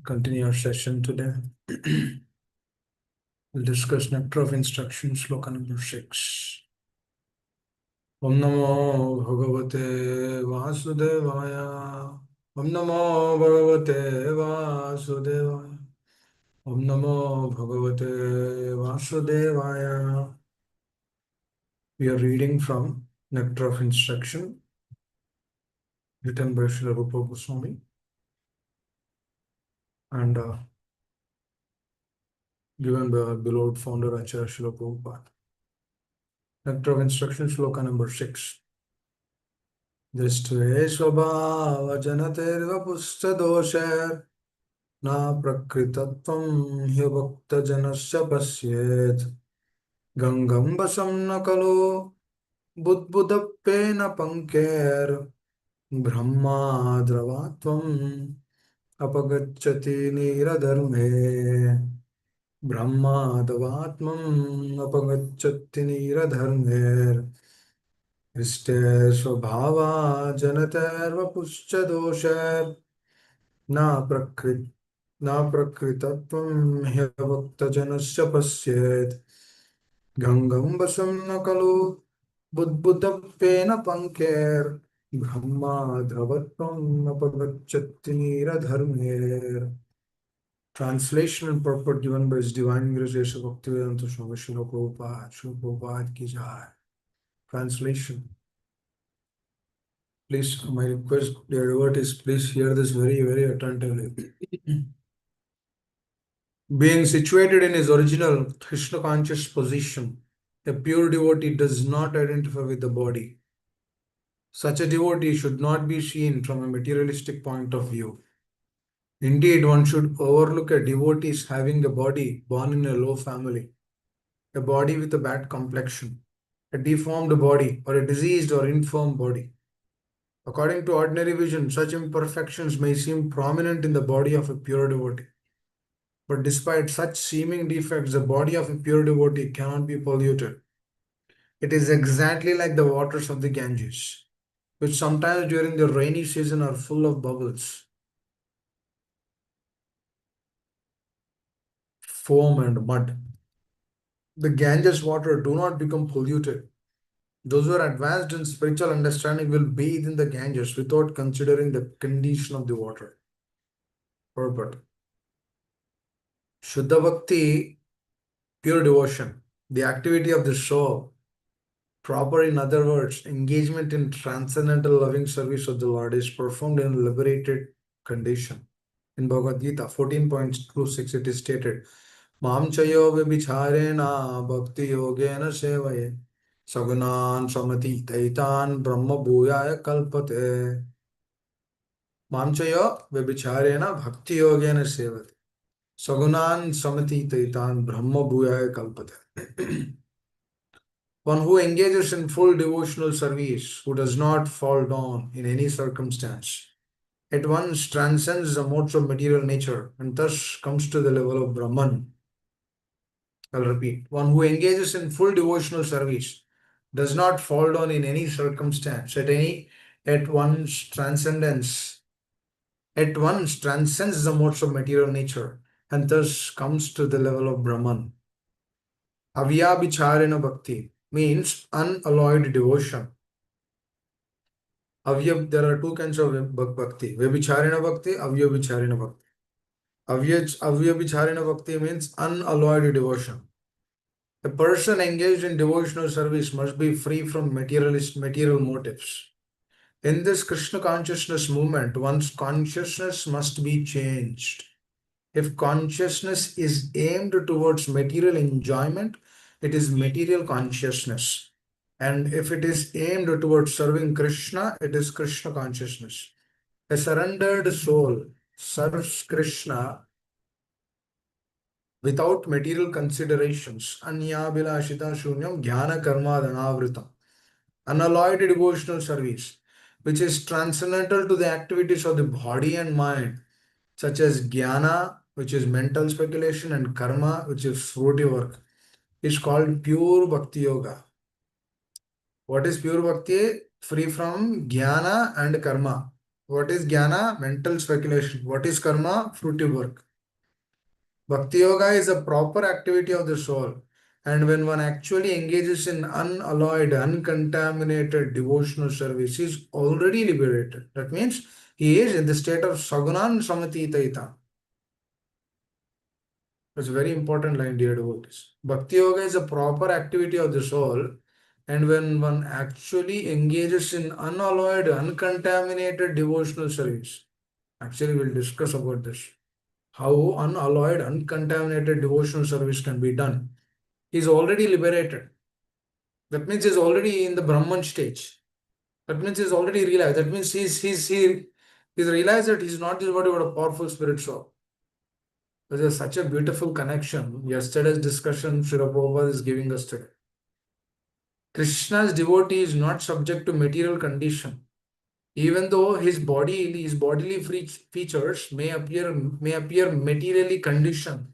continue our session today. We'll discuss nectar of instruction, sloka number 6. Om Namo Bhagavate Vasudevaya. Om Namo Bhagavate Vasudevaya. Om Namo Bhagavate Vasudevaya. We are reading from Nectar of Instruction, written by Srila Rupa Goswami and given by our beloved founder Acharya Srila Prabhupada. Nectar of Instruction, sloka number 6. दृष्ट्वे स्वभावजनतेर्वपुस्तदोषैर् न प्रकृतत्वं ह्यभक्तजनस्य पश्येत् गङ्गं वशं न खलु बुद्बुदप्येन पङ्केर्ब्रह्माद्रवात्वम् अपगच्छति नीरधर्मे ब्रह्मादवात्मम् अपगच्छति नीरधर्मेर् दृष्टे स्वभावा जनतेर्वपुश्च दोषैर् न प्रकृतत्वं ह्यभक्तजनस्य पश्येत् गङ्गं वशं न खलु बुद्बुदप्येन पङ्केर्ब्रह्माद्रवत्वम् अपगच्छति नीरधर्मेर्. Translation and purport given by His Divine Grace Yeshu Bhaktivedanta Swami Srila Prabhupada. Srila Prabhupada ki jai. Translation. Please, my request, dear devotees, please hear this very, very attentively. Being situated in his original Krishna conscious position, a pure devotee does not identify with the body. Such a devotee should not be seen from a materialistic point of view. Indeed, one should overlook a devotee as having a body born in a low family, a body with a bad complexion, a deformed body, or a diseased or infirm body. According to ordinary vision, such imperfections may seem prominent in the body of a pure devotee. But despite such seeming defects, the body of a pure devotee cannot be polluted. It is exactly like the waters of the Ganges, which sometimes during the rainy season are full of bubbles, foam and mud. The Ganges water do not become polluted. Those who are advanced in spiritual understanding will bathe in the Ganges without considering the condition of the water. Purport. Shuddha Bhakti, pure devotion, the activity of the soul, proper in other words, engagement in transcendental loving service of the Lord is performed in a liberated condition. In Bhagavad Gita 14.26 it is stated, Mam chayo vibhicharena bhakti yogena sevaye sagunan samati taitan brahma bhuyaya kalpate. Mam chayo vibhicharena bhakti yogena sevate sagunan samati taitan brahma bhuyaya kalpate. One who engages in full devotional service, who does not fall down in any circumstance, at once transcends the modes of material nature and thus comes to the level of Brahman. I'll repeat. One who engages in full devotional service, does not fall down in any circumstance, at once transcends the modes of material nature and thus comes to the level of Brahman. Avyabhicharena bhakti means unalloyed devotion. There are two kinds of bhakti. Vyabhicharena bhakti, avyabhicharena bhakti. Avyabhicharena bhakti means unalloyed devotion. A person engaged in devotional service must be free from material motives. In this Krishna consciousness movement, one's consciousness must be changed. If consciousness is aimed towards material enjoyment, it is material consciousness. And if it is aimed towards serving Krishna, it is Krishna consciousness. A surrendered soul serves Krishna without material considerations. Anyabhilashita shunyam jnana karma dhanavritam. Unalloyed devotional service, which is transcendental to the activities of the body and mind, such as jnana, which is mental speculation, and karma, which is fruitive work, is called pure bhakti yoga. What is pure bhakti? Free from jnana and karma. What is jnana? Mental speculation. What is karma? Fruitive work. Bhakti yoga is a proper activity of the soul. And when one actually engages in unalloyed, uncontaminated devotional service, he is already liberated. That means he is in the state of sagunan samatitaita. That's a very important line, dear devotees. Bhakti yoga is a proper activity of the soul. And when one actually engages in unalloyed, uncontaminated devotional service, actually, we'll discuss about this. How unalloyed, uncontaminated devotional service can be done. He's already liberated. That means he's already in the Brahman stage. That means he's already realized. That means he's realized that he's not just body but a powerful spirit soul. There's such a beautiful connection. Yesterday's discussion Srila Prabhupada is giving us today. Krishna's devotee is not subject to material condition. Even though his bodily features may appear materially conditioned.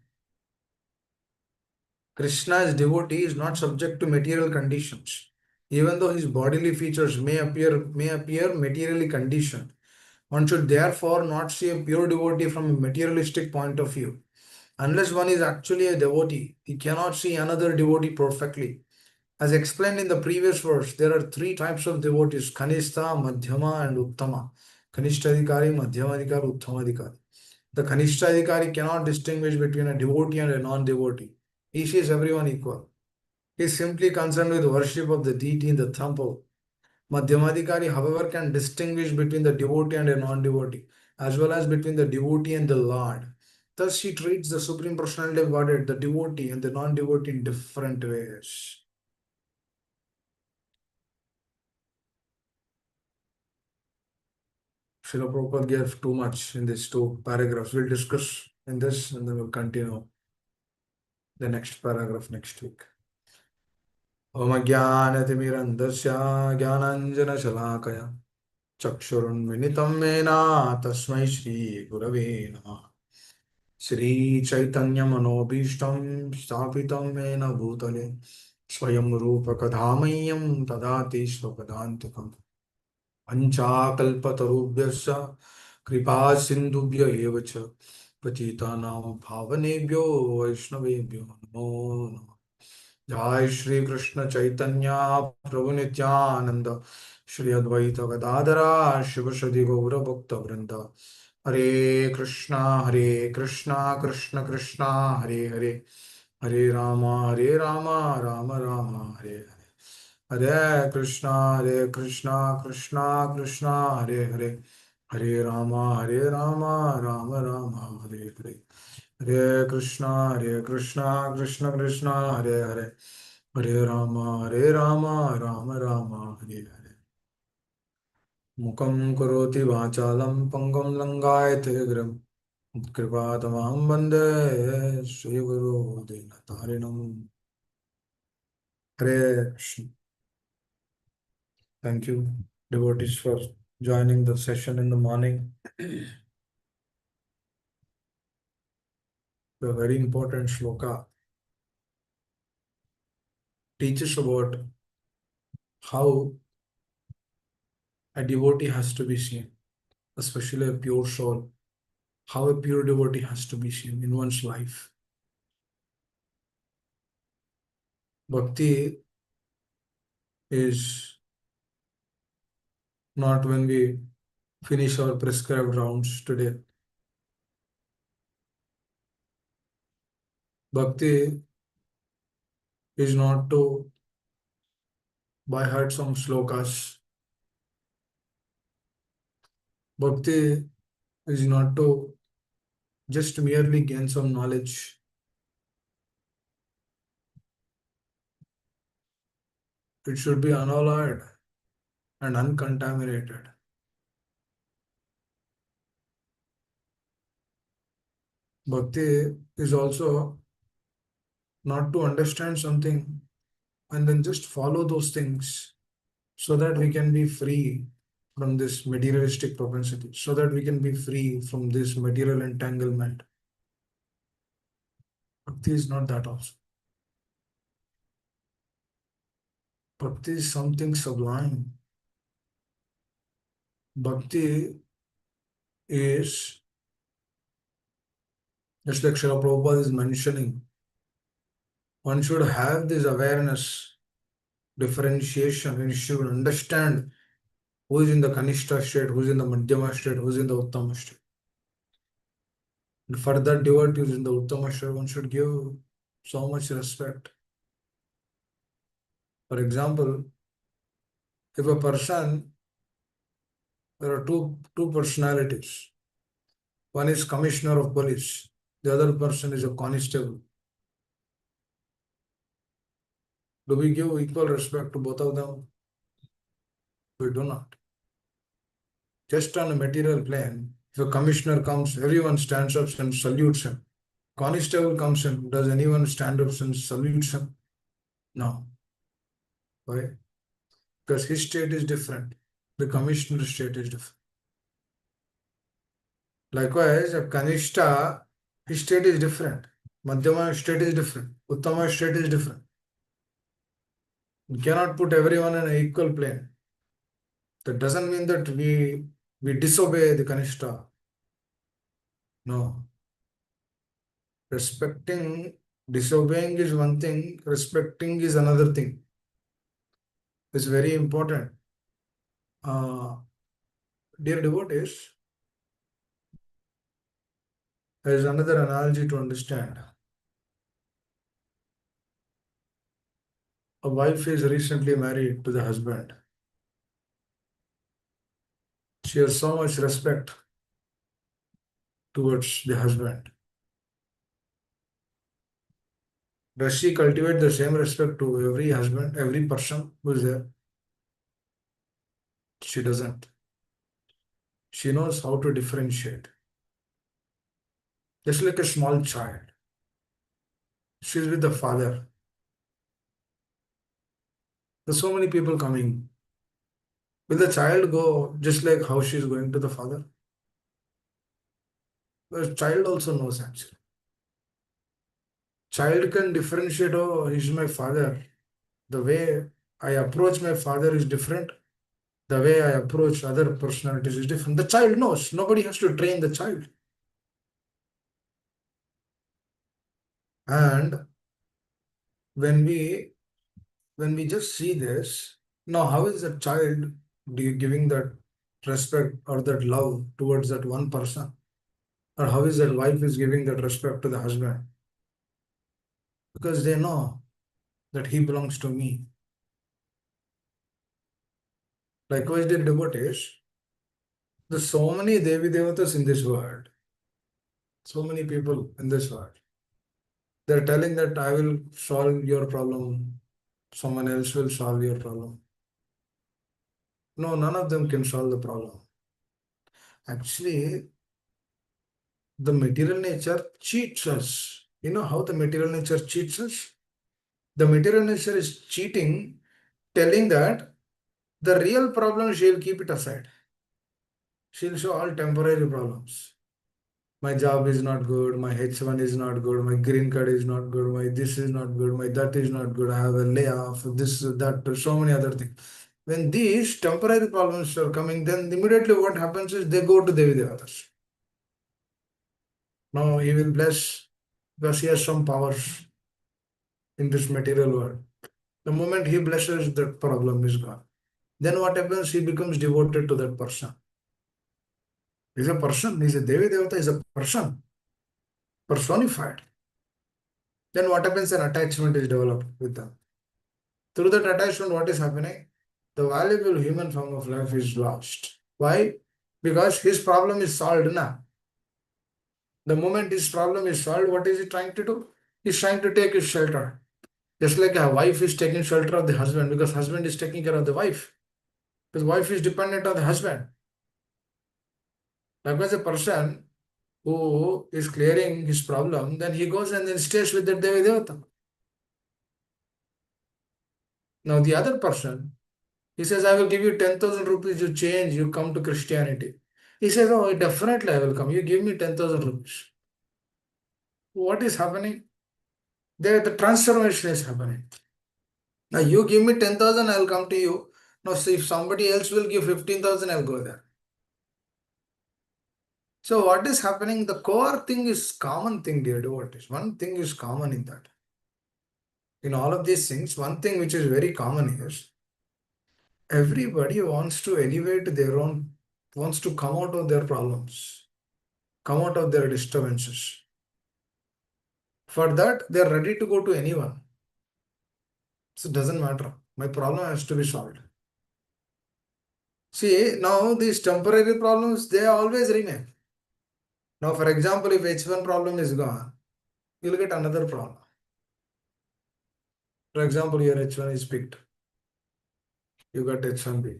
Krishna's devotee is not subject to material conditions, even though his bodily features may appear materially conditioned. One should therefore not see a pure devotee from a materialistic point of view. Unless one is actually a devotee, he cannot see another devotee perfectly. As explained in the previous verse, there are three types of devotees: Kanistha, Madhyama, and Uttama. Kanishtadikari, Madhyamadikari, Uttamadikari. The Kanishtadikari cannot distinguish between a devotee and a non-devotee. He sees everyone equal. He is simply concerned with worship of the deity in the temple. Madhyamadikari, however, can distinguish between the devotee and a non-devotee, as well as between the devotee and the Lord. Thus, he treats the Supreme Personality of Godhead, the devotee and the non-devotee, in different ways. Srila Prabhupada gave too much in these two paragraphs. We'll discuss in this and then we'll continue the next paragraph next week. Om Jnanatimirandasya Jnananjana चक्षुरुन्मिलितं येन तस्मै श्रीगुरवे नमः श्रीचैतन्यमनोभीष्टं स्थापितं येन भूतले स्वयं रूपकधामह्यं ददाति स्वपदान्तिकम् पञ्चाकल्पतरुभ्यश्च कृपासिन्धुभ्य एव च पतितानां पावनेभ्यो वैष्णवेभ्यो नमो नमः जय श्री कृष्ण चैतन्य प्रभु नित्यानंद श्री अद्वैत गदाधरा शिवसदि गौर भक्त वृंद हरे कृष्णा कृष्ण कृष्णा हरे हरे हरे राम राम राम हरे हरे हरे कृष्णा कृष्णा कृष्णा हरे हरे हरे राम राम राम हरे हरे हरे कृष्णा कृष्ण कृष्ण हरे हरे हरे राम राम राम हरे हरे मुखं करोति वाचालं पंगुं लंघयते गिरिं कृपातमहं वन्दे श्रीगुरो दीनतारिणम् हरे Krishna. Thank you, devotees, for joining the session in the morning. The very important shloka teaches about how a devotee has to be seen, especially a pure soul, how a pure devotee has to be seen in one's life. Bhakti is not when we finish our prescribed rounds today. Bhakti is not to by heart some slokas. Bhakti is not to just merely gain some knowledge. It should be unalloyed and uncontaminated. Bhakti is also not to understand something and then just follow those things so that we can be free from this materialistic propensity, so that we can be free from this material entanglement. Bhakti is not that also. Bhakti is something sublime. Bhakti is, just like Srila Prabhupada is mentioning, one should have this awareness, differentiation, and should understand who is in the Kanishta state, who is in the Madhyama state, who is in the Uttama state. And for that devotee who is in the Uttama state, one should give so much respect. For example, if a person, there are two personalities. One is commissioner of police, the other person is a constable. Do we give equal respect to both of them? We do not. Just on a material plane, if a commissioner comes, everyone stands up and salutes him. Constable comes in, does anyone stand up and salutes him? No. Why? Because his state is different. The commissioner's state is different. Likewise, a Kanishta, his state is different. Madhyama state is different. Uttama state is different. You cannot put everyone in an equal plane. That doesn't mean that we disobey the Kanishta. No. Respecting, disobeying is one thing, respecting is another thing. It's very important. Dear devotees, there is another analogy to understand. A wife is recently married to the husband. She has so much respect towards the husband. Does she cultivate the same respect to every husband, every person who is there? She doesn't. She knows how to differentiate. Just like a small child. She's with the father. There's so many people coming. Will the child go just like how she's going to the father? The child also knows actually. Child can differentiate, oh, he's my father. The way I approach my father is different. The way I approach other personalities is different. The child knows. Nobody has to train the child. And when we just see this, now how is a child giving that respect or that love towards that one person? Or how is that wife is giving that respect to the husband? Because they know that he belongs to me. Likewise, dear devotees, there's so many Devi Devatas in this world, so many people in this world. They're telling that I will solve your problem, someone else will solve your problem. No, none of them can solve the problem. Actually, the material nature cheats us. You know how the material nature cheats us? The material nature is cheating, telling that the real problem she'll keep it aside. She'll show all temporary problems. My job is not good, my H1 is not good, my green card is not good, my this is not good, my that is not good, I have a layoff, this, that, so many other things. When these temporary problems are coming, then immediately what happens is they go to Devi Devatas. Now he will bless because he has some powers in this material world. The moment he blesses, that problem is gone. Then what happens? He becomes devoted to that person. He's a person, he's a Devi Devata, is a person, personified. Then what happens? An attachment is developed with them. Through that attachment, what is happening? The valuable human form of life is lost. Why? Because his problem is solved now. The moment his problem is solved, what is he trying to do? He's trying to take his shelter. Just like a wife is taking shelter of the husband because husband is taking care of the wife. Because wife is dependent on the husband. Likewise, a person who is clearing his problem, then he goes and then stays with that Devi Devata. Now the other person, he says, I will give you 10,000 rupees, you change, you come to Christianity. He says, oh, definitely I will come. You give me 10,000 rupees. What is happening? There, the transformation is happening. Now you give me 10,000, I will come to you. Now, see, if somebody else will give 15,000, I'll go there. So what is happening? The core thing is common thing, dear devotees. One thing is common in that. In all of these things, one thing which is very common is everybody wants to elevate their own, wants to come out of their problems, come out of their disturbances. For that, they are ready to go to anyone. So it doesn't matter. My problem has to be solved. See, now these temporary problems, they always remain. Now, for example, if H1 problem is gone, you'll get another problem. For example, your H1 is picked. You got H1B.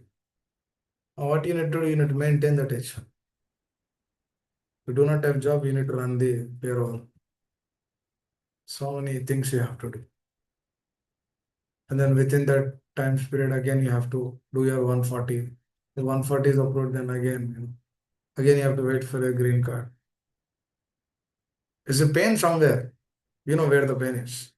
Now, what you need to do, you need to maintain that H1. You do not have job, you need to run the payroll. So many things you have to do. And then within that time period, again, you have to do your 140. The 140 is approved, then again, you have to wait for your green card. There's a pain somewhere. You know where the pain is.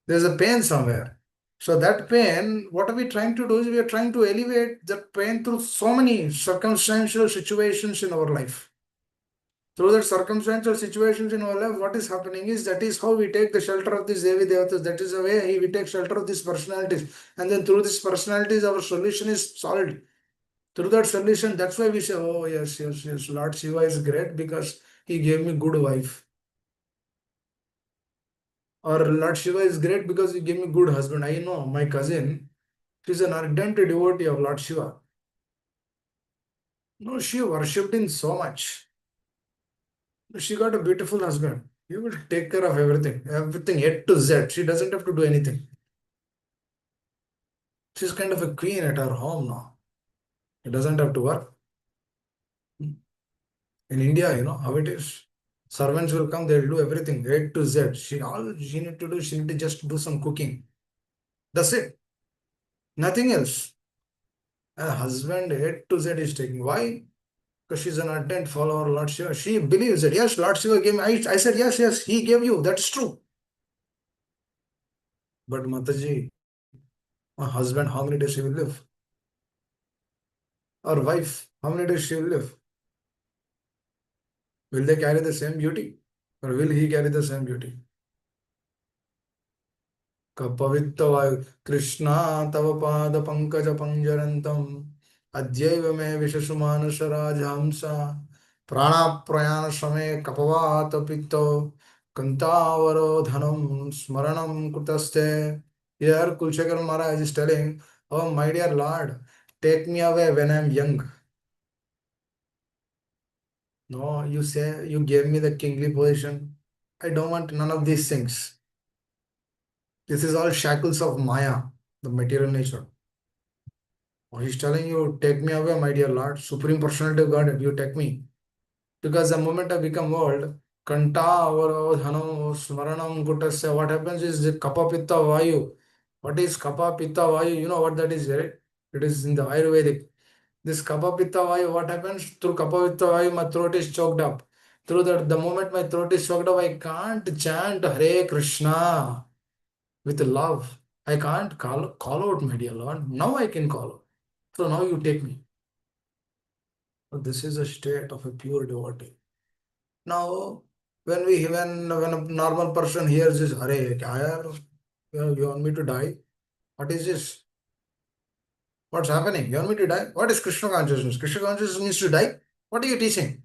There's a pain somewhere. So that pain, what are we trying to do is we are trying to elevate that pain through so many circumstantial situations in our life. Through the circumstantial situations in our life, what is happening is that is how we take the shelter of these Devi Devatas. That is the way we take shelter of these personalities. And then through these personalities, our solution is solved. Through that solution, that's why we say, oh, yes, yes, yes, Lord Shiva is great because he gave me good wife. Or Lord Shiva is great because he gave me good husband. I know my cousin, she's an ardent devotee of Lord Shiva. No, she worshipped him so much. She got a beautiful husband. He will take care of everything A to Z. She doesn't have to do anything. She's kind of a queen at her home now. She doesn't have to work. In India, you know how it is. Servants will come, they'll do everything A to Z. All she need to do, she need to just do some cooking. That's it. Nothing else. A husband A to Z is taking. Why? Because she's an ardent follower of Lord Shiva. She believes that yes, Lord Shiva gave me. I said yes, yes, he gave you. That's true. But Mataji, my husband, how many days he will live? Or wife, how many days she will live? Will they carry the same beauty? Or will he carry the same beauty? Kapavitva Krishna tava pada pankaja panjarantam adyaiva me vishasumanasa rajhamsa prana prayana same kapavata pitto kantavaro dhanam smaranam kutaste. Here Kulshekar Maharaj is telling, oh my dear Lord, take me away when I am young. No, you say you gave me the kingly position. I don't want none of these things. This is all shackles of Maya, the material nature. Oh, he's telling you, take me away, my dear Lord, Supreme Personality of God, you take me. Because the moment I become old, Kanta Avadhanam Smaranam Gutasya, what happens is the Kapha Pitta Vayu. What is Kapha Pitta Vayu? You know what that is, right? It is in the Ayurvedic. This Kapha Pitta Vayu, what happens? Through Kapha Pitta Vayu, my throat is choked up. Through that, the moment my throat is choked up, I can't chant Hare Krishna with love. I can't call out, my dear Lord. Now I can call out. So now you take me. So this is a state of a pure devotee. Now, when a normal person hears this, Hare, kya you want me to die? What is this? What's happening? You want me to die? What is Krishna consciousness? Krishna consciousness means to die? What are you teaching?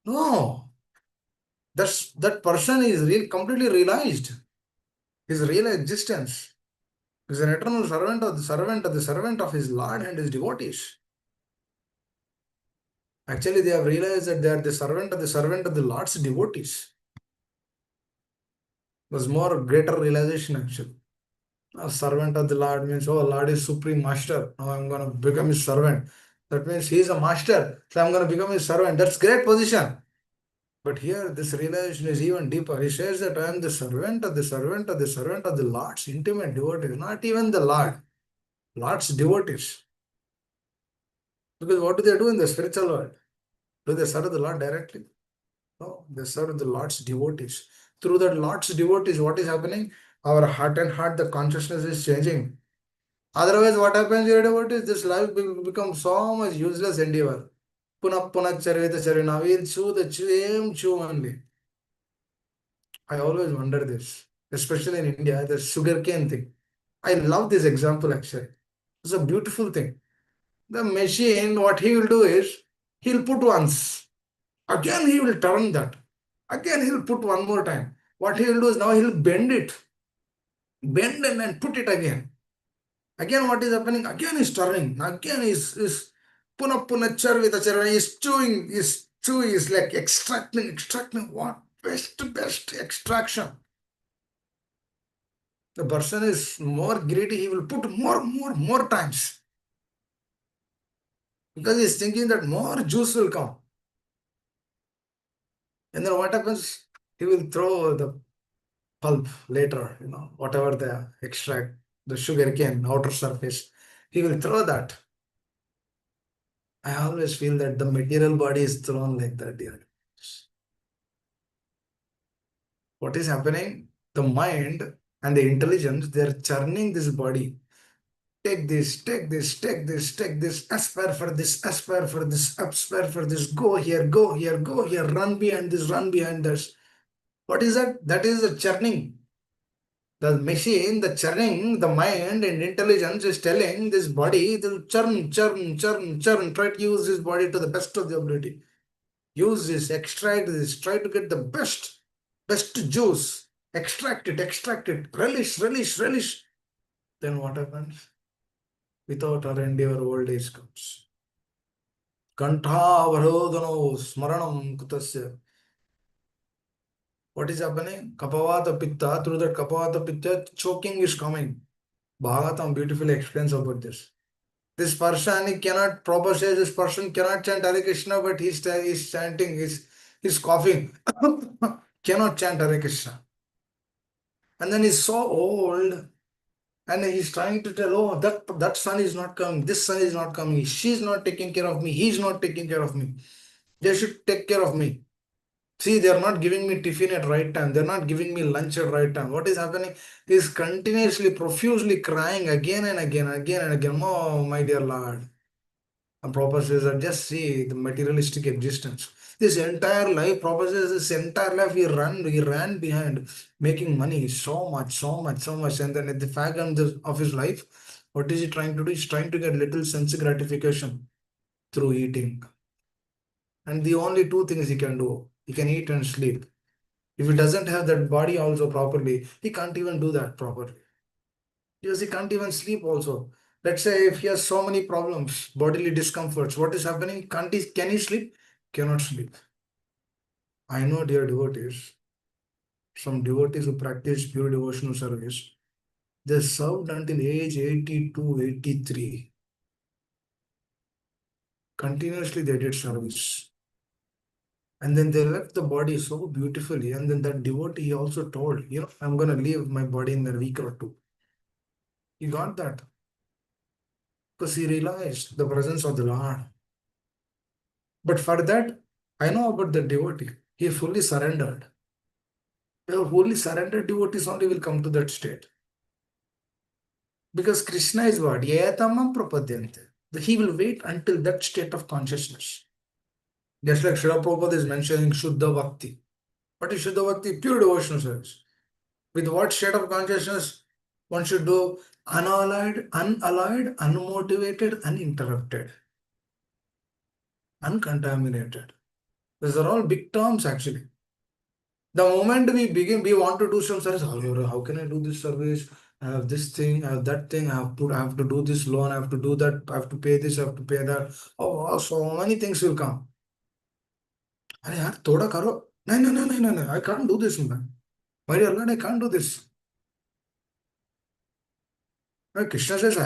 No. That person is completely realized his real existence. He is an eternal servant of the servant of the servant of his Lord and his devotees. Actually, they have realized that they are the servant of the Lord's devotees. It was more greater realization actually. A servant of the Lord means, oh, Lord is supreme master. Now I'm going to become his servant. That means he is a master. So I'm going to become his servant. That's great position. But here, this realization is even deeper. He says that I am the servant of the servant of the servant of the Lord's intimate devotees, not even the Lord, Lord's devotees. Because what do they do in the spiritual world? Do they serve the Lord directly? No, they serve the Lord's devotees. Through that Lord's devotees, what is happening? Our heart and heart, the consciousness is changing. Otherwise, what happens, your devotees? This life will become so much useless endeavor. Punah punah charvita charvina. We'll chew the same chew only. I always wonder this, especially in India, the sugarcane thing. I love this example actually. It's a beautiful thing. The machine, what he will do is, he'll put once. Again, he will turn that. Again, he'll put one more time. What he will do is now he'll bend it. Bend and then put it again. Again, what is happening? Again, he's turning. Again, is puna puna charvita charvita. He's chewing, is like extracting. What? Best extraction. The person is more greedy, he will put more times. Because he's thinking that more juice will come. And then what happens? He will throw the pulp later, whatever the extract, the sugar cane, outer surface, he will throw that. I always feel that the material body is thrown like that, dear. What is happening? The mind and the intelligence, they're churning this body. Take this, take this, take this, take this, aspire for this, aspire for this, aspire for this, go here, go here, go here, run behind this, run behind this. What is that? That is the churning. The machine, the churning, the mind and intelligence is telling this body to churn, try to use this body to the best of the ability. Use this, extract this, try to get the best juice, extract it, relish. Then what happens? Without R&D, our old age comes. Kantha smaranam kutasya. What is happening? Kapavata pitta, through that kapavata pitta, choking is coming. Bhagavatam beautifully explains about this. This person, he cannot proper say, this person cannot chant Hare Krishna, but he's chanting, he's coughing. Cannot chant Hare Krishna. And then he's so old, and he's trying to tell, oh, that son is not coming, this son is not coming, she's not taking care of me, he's not taking care of me. They should take care of me. See, they're not giving me tiffin at right time. They're not giving me lunch at right time. What is happening? He's continuously, profusely crying again and again, again and again. Oh, my dear Lord. And Prabhupada says that just see the materialistic existence. This entire life, Prabhupada says, this entire life he ran behind making money so much. And then at the fag end of his life, what is he trying to do? He's trying to get little sense gratification through eating. And the only two things he can do, he can eat and sleep. If he doesn't have that body also properly, he can't even do that properly. Because he can't even sleep also. Let's say if he has so many problems, bodily discomforts, what is happening? Can he sleep? Cannot sleep. I know, dear devotees, some devotees who practice pure devotional service, they served until age 82, 83. Continuously they did service. And then they left the body so beautifully. And then that devotee he also told, I'm going to leave my body in a week or two. He got that because he realized the presence of the Lord. But for that, I know about the devotee. He fully surrendered. The fully surrendered devotees only will come to that state. Because Krishna is what? Yatamam prapadyante. He will wait until that state of consciousness. Just like Srila Prabhupada is mentioning Shuddha Bhakti. What is Shuddha Bhakti? Pure devotional service. With what state of consciousness one should do? Unalloyed, unmotivated, uninterrupted, uncontaminated. These are all big terms actually. The moment we begin, we want to do some service. How can I do this service? I have this thing, I have that thing, I have to do this loan, I have to do that, I have to pay this, I have to pay that. Oh, so many things will come. अरे यार थोड़ा करो. No, I can't do this, man. My dear Lord, I can't do this. And Krishna says,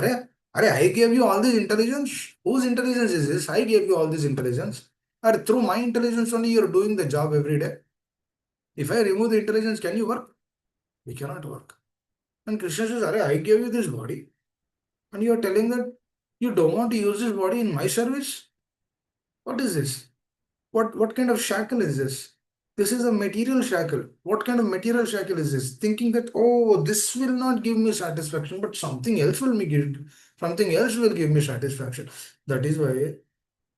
I gave you all this intelligence. Whose intelligence is this? I gave you all this intelligence. And through my intelligence only you're doing the job every day. If I remove the intelligence, can you work? We cannot work. And Krishna says, I gave you this body. And you're telling that you don't want to use this body in my service? What is this? What kind of shackle is this? This is a material shackle. What kind of material shackle is this? Thinking that, oh, this will not give me satisfaction, but something else will give me satisfaction. That is why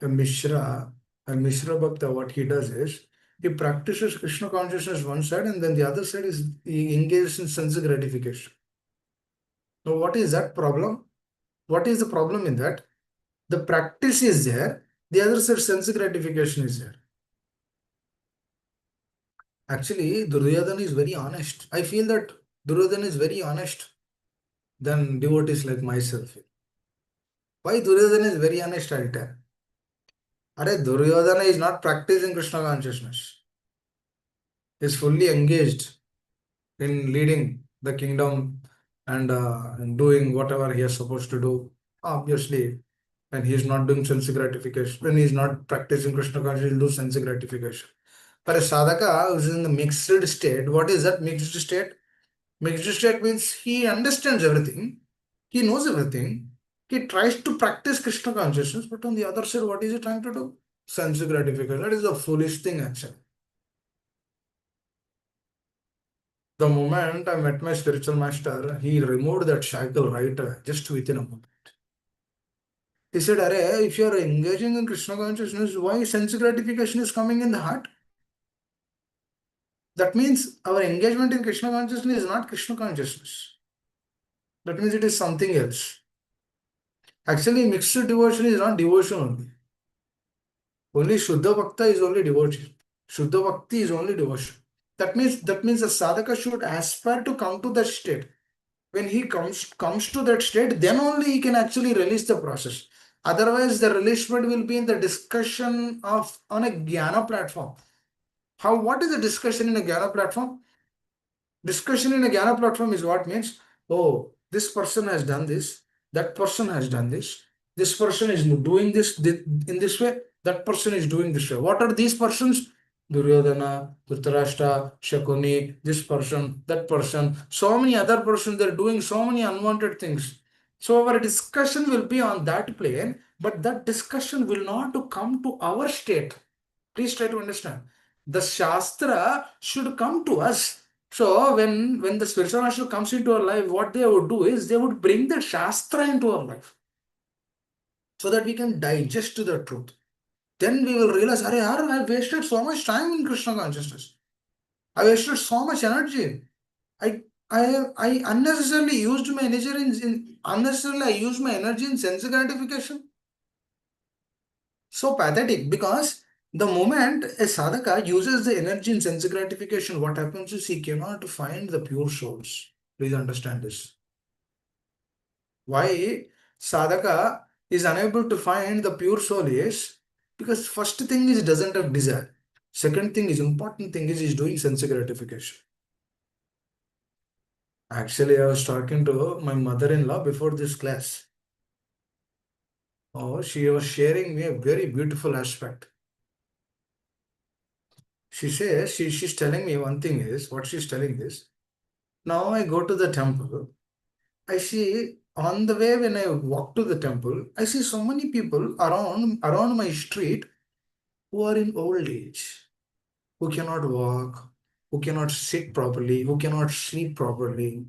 a Mishra And Mishra Bhakta, what he does is he practices Krishna consciousness one side, and then the other side is he engages in sense gratification. Now, what is that problem? What is the problem in that? The practice is there, the other side sense gratification is there. Actually, Duryodhana is very honest. I feel that Duryodhana is very honest than devotees like myself. Why Duryodhana is very honest, I'll tell. Duryodhana is not practicing Krishna consciousness. He is fully engaged in leading the kingdom and doing whatever he is supposed to do. Obviously, when he is not doing sense gratification, when he is not practicing Krishna consciousness, he will do sense gratification. For a sadhaka who is in the mixed state, what is that mixed state? Mixed state means he understands everything, he knows everything, he tries to practice Krishna consciousness, but on the other side, what is he trying to do? Sense gratification. That is a foolish thing, actually. The moment I met my spiritual master, he removed that shackle right just within a moment. He said, Arey, if you are engaging in Krishna consciousness, why sense gratification is coming in the heart? That means our engagement in Krishna consciousness is not Krishna consciousness. That means it is something else. Actually, mixed devotion is not devotion only. Only Shuddha Bhakta is only devotion. Shuddha Bhakti is only devotion. That means the sadhaka should aspire to come to that state. When he comes to that state, then only he can actually release the process. Otherwise, the releasement will be in the discussion of on a jnana platform. What is the discussion in a jnana platform? Discussion in a jnana platform is what means, oh, this person has done this, that person has done this person is doing this in this way, that person is doing this way. What are these persons? Duryodhana, Dhritarashtra, Shakuni, this person, that person, so many other persons, they're doing so many unwanted things. So our discussion will be on that plane, but that discussion will not to come to our state. Please try to understand. The Shastra should come to us. So when the spiritual master comes into our life, what they would do is they would bring the Shastra into our life so that we can digest to the truth. Then we will realize, Arey, I wasted so much time in Krishna consciousness. I wasted so much energy. I unnecessarily used my energy in unnecessarily I used my energy in sense gratification. So pathetic, because the moment a sadhaka uses the energy in sense gratification, what happens is he cannot find the pure souls. Please understand this. Why sadhaka is unable to find the pure soul is because first thing is he doesn't have desire. Second thing is important thing is he's doing sense gratification. Actually, I was talking to my mother-in-law before this class. Oh, she was sharing me a very beautiful aspect. She says, she's telling me one thing is, what she's telling is, now I go to the temple, I see on the way when I walk to the temple, I see so many people around my street who are in old age, who cannot walk, who cannot sit properly, who cannot sleep properly.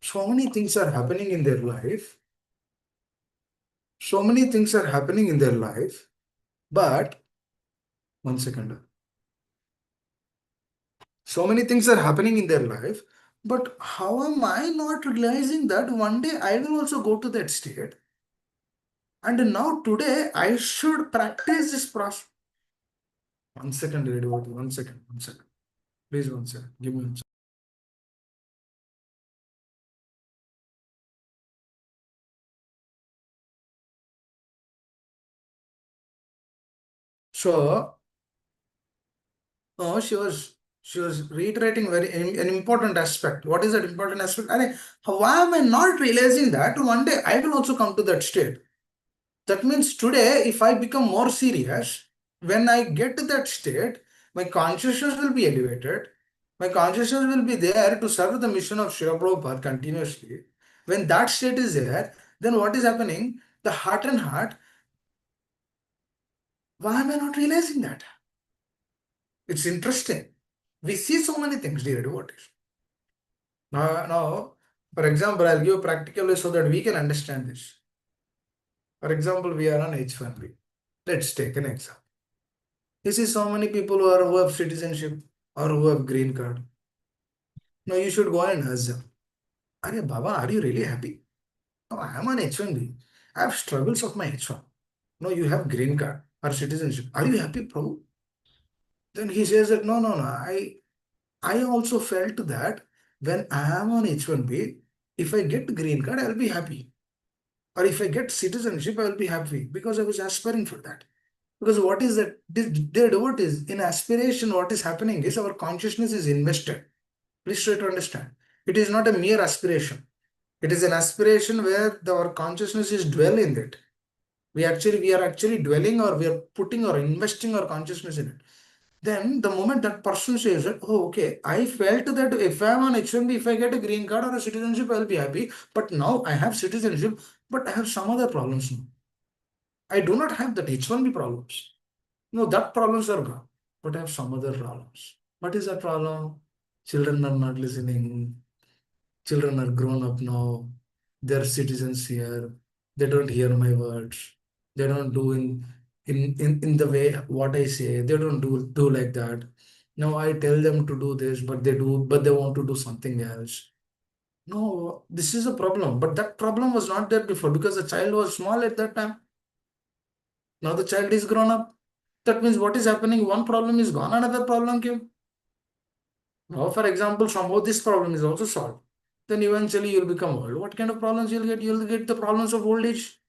So many things are happening in their life. So many things are happening in their life, but one second. So many things are happening in their life, but how am I not realizing that one day I will also go to that state? And now today I should practice this process. One second, dear devotee, one second, one second. Please, one second. Give me one second. So, she was reiterating an important aspect. What is that important aspect? Why am I not realizing that one day I will also come to that state? That means today, if I become more serious, when I get to that state, my consciousness will be elevated. My consciousness will be there to serve the mission of Srila Prabhupada continuously. When that state is there, then what is happening? The heart and heart, why am I not realizing that? It's interesting. We see so many things, dear devotees. Now, for example, I'll give a practical way so that we can understand this. For example, we are on H1B. Let's take an example. You see so many people who have citizenship or who have green card. Now you should go and ask them, Are Baba, are you really happy? No, I am on H1B. I have struggles of my H1. No, you have green card or citizenship. Are you happy, Prabhu? Then he says that no. I also felt that when I am on H1B, if I get green card, I'll be happy. Or if I get citizenship, I'll be happy because I was aspiring for that. Because what is that? What is in aspiration, what is happening is our consciousness is invested. Please try to understand. It is not a mere aspiration. It is an aspiration where our consciousness is dwell in it. We are actually dwelling or we are putting or investing our consciousness in it. Then the moment that person says that, oh, okay, I felt that if I'm on H1B, if I get a green card or a citizenship, I'll be happy. But now I have citizenship, but I have some other problems now. I do not have that H1B problems. No, that problems are gone. But I have some other problems. What is that problem? Children are not listening. Children are grown up now. They're citizens here. They don't hear my words. They don't do in the way what I say. They don't do like that. Now I tell them to do this, but they want to do something else. No, this is a problem. But that problem was not there before because the child was small at that time. Now the child is grown up. That means what is happening? One problem is gone, another problem came. Now, for example, somehow this problem is also solved. Then eventually you'll become old. What kind of problems you'll get? You'll get the problems of old age.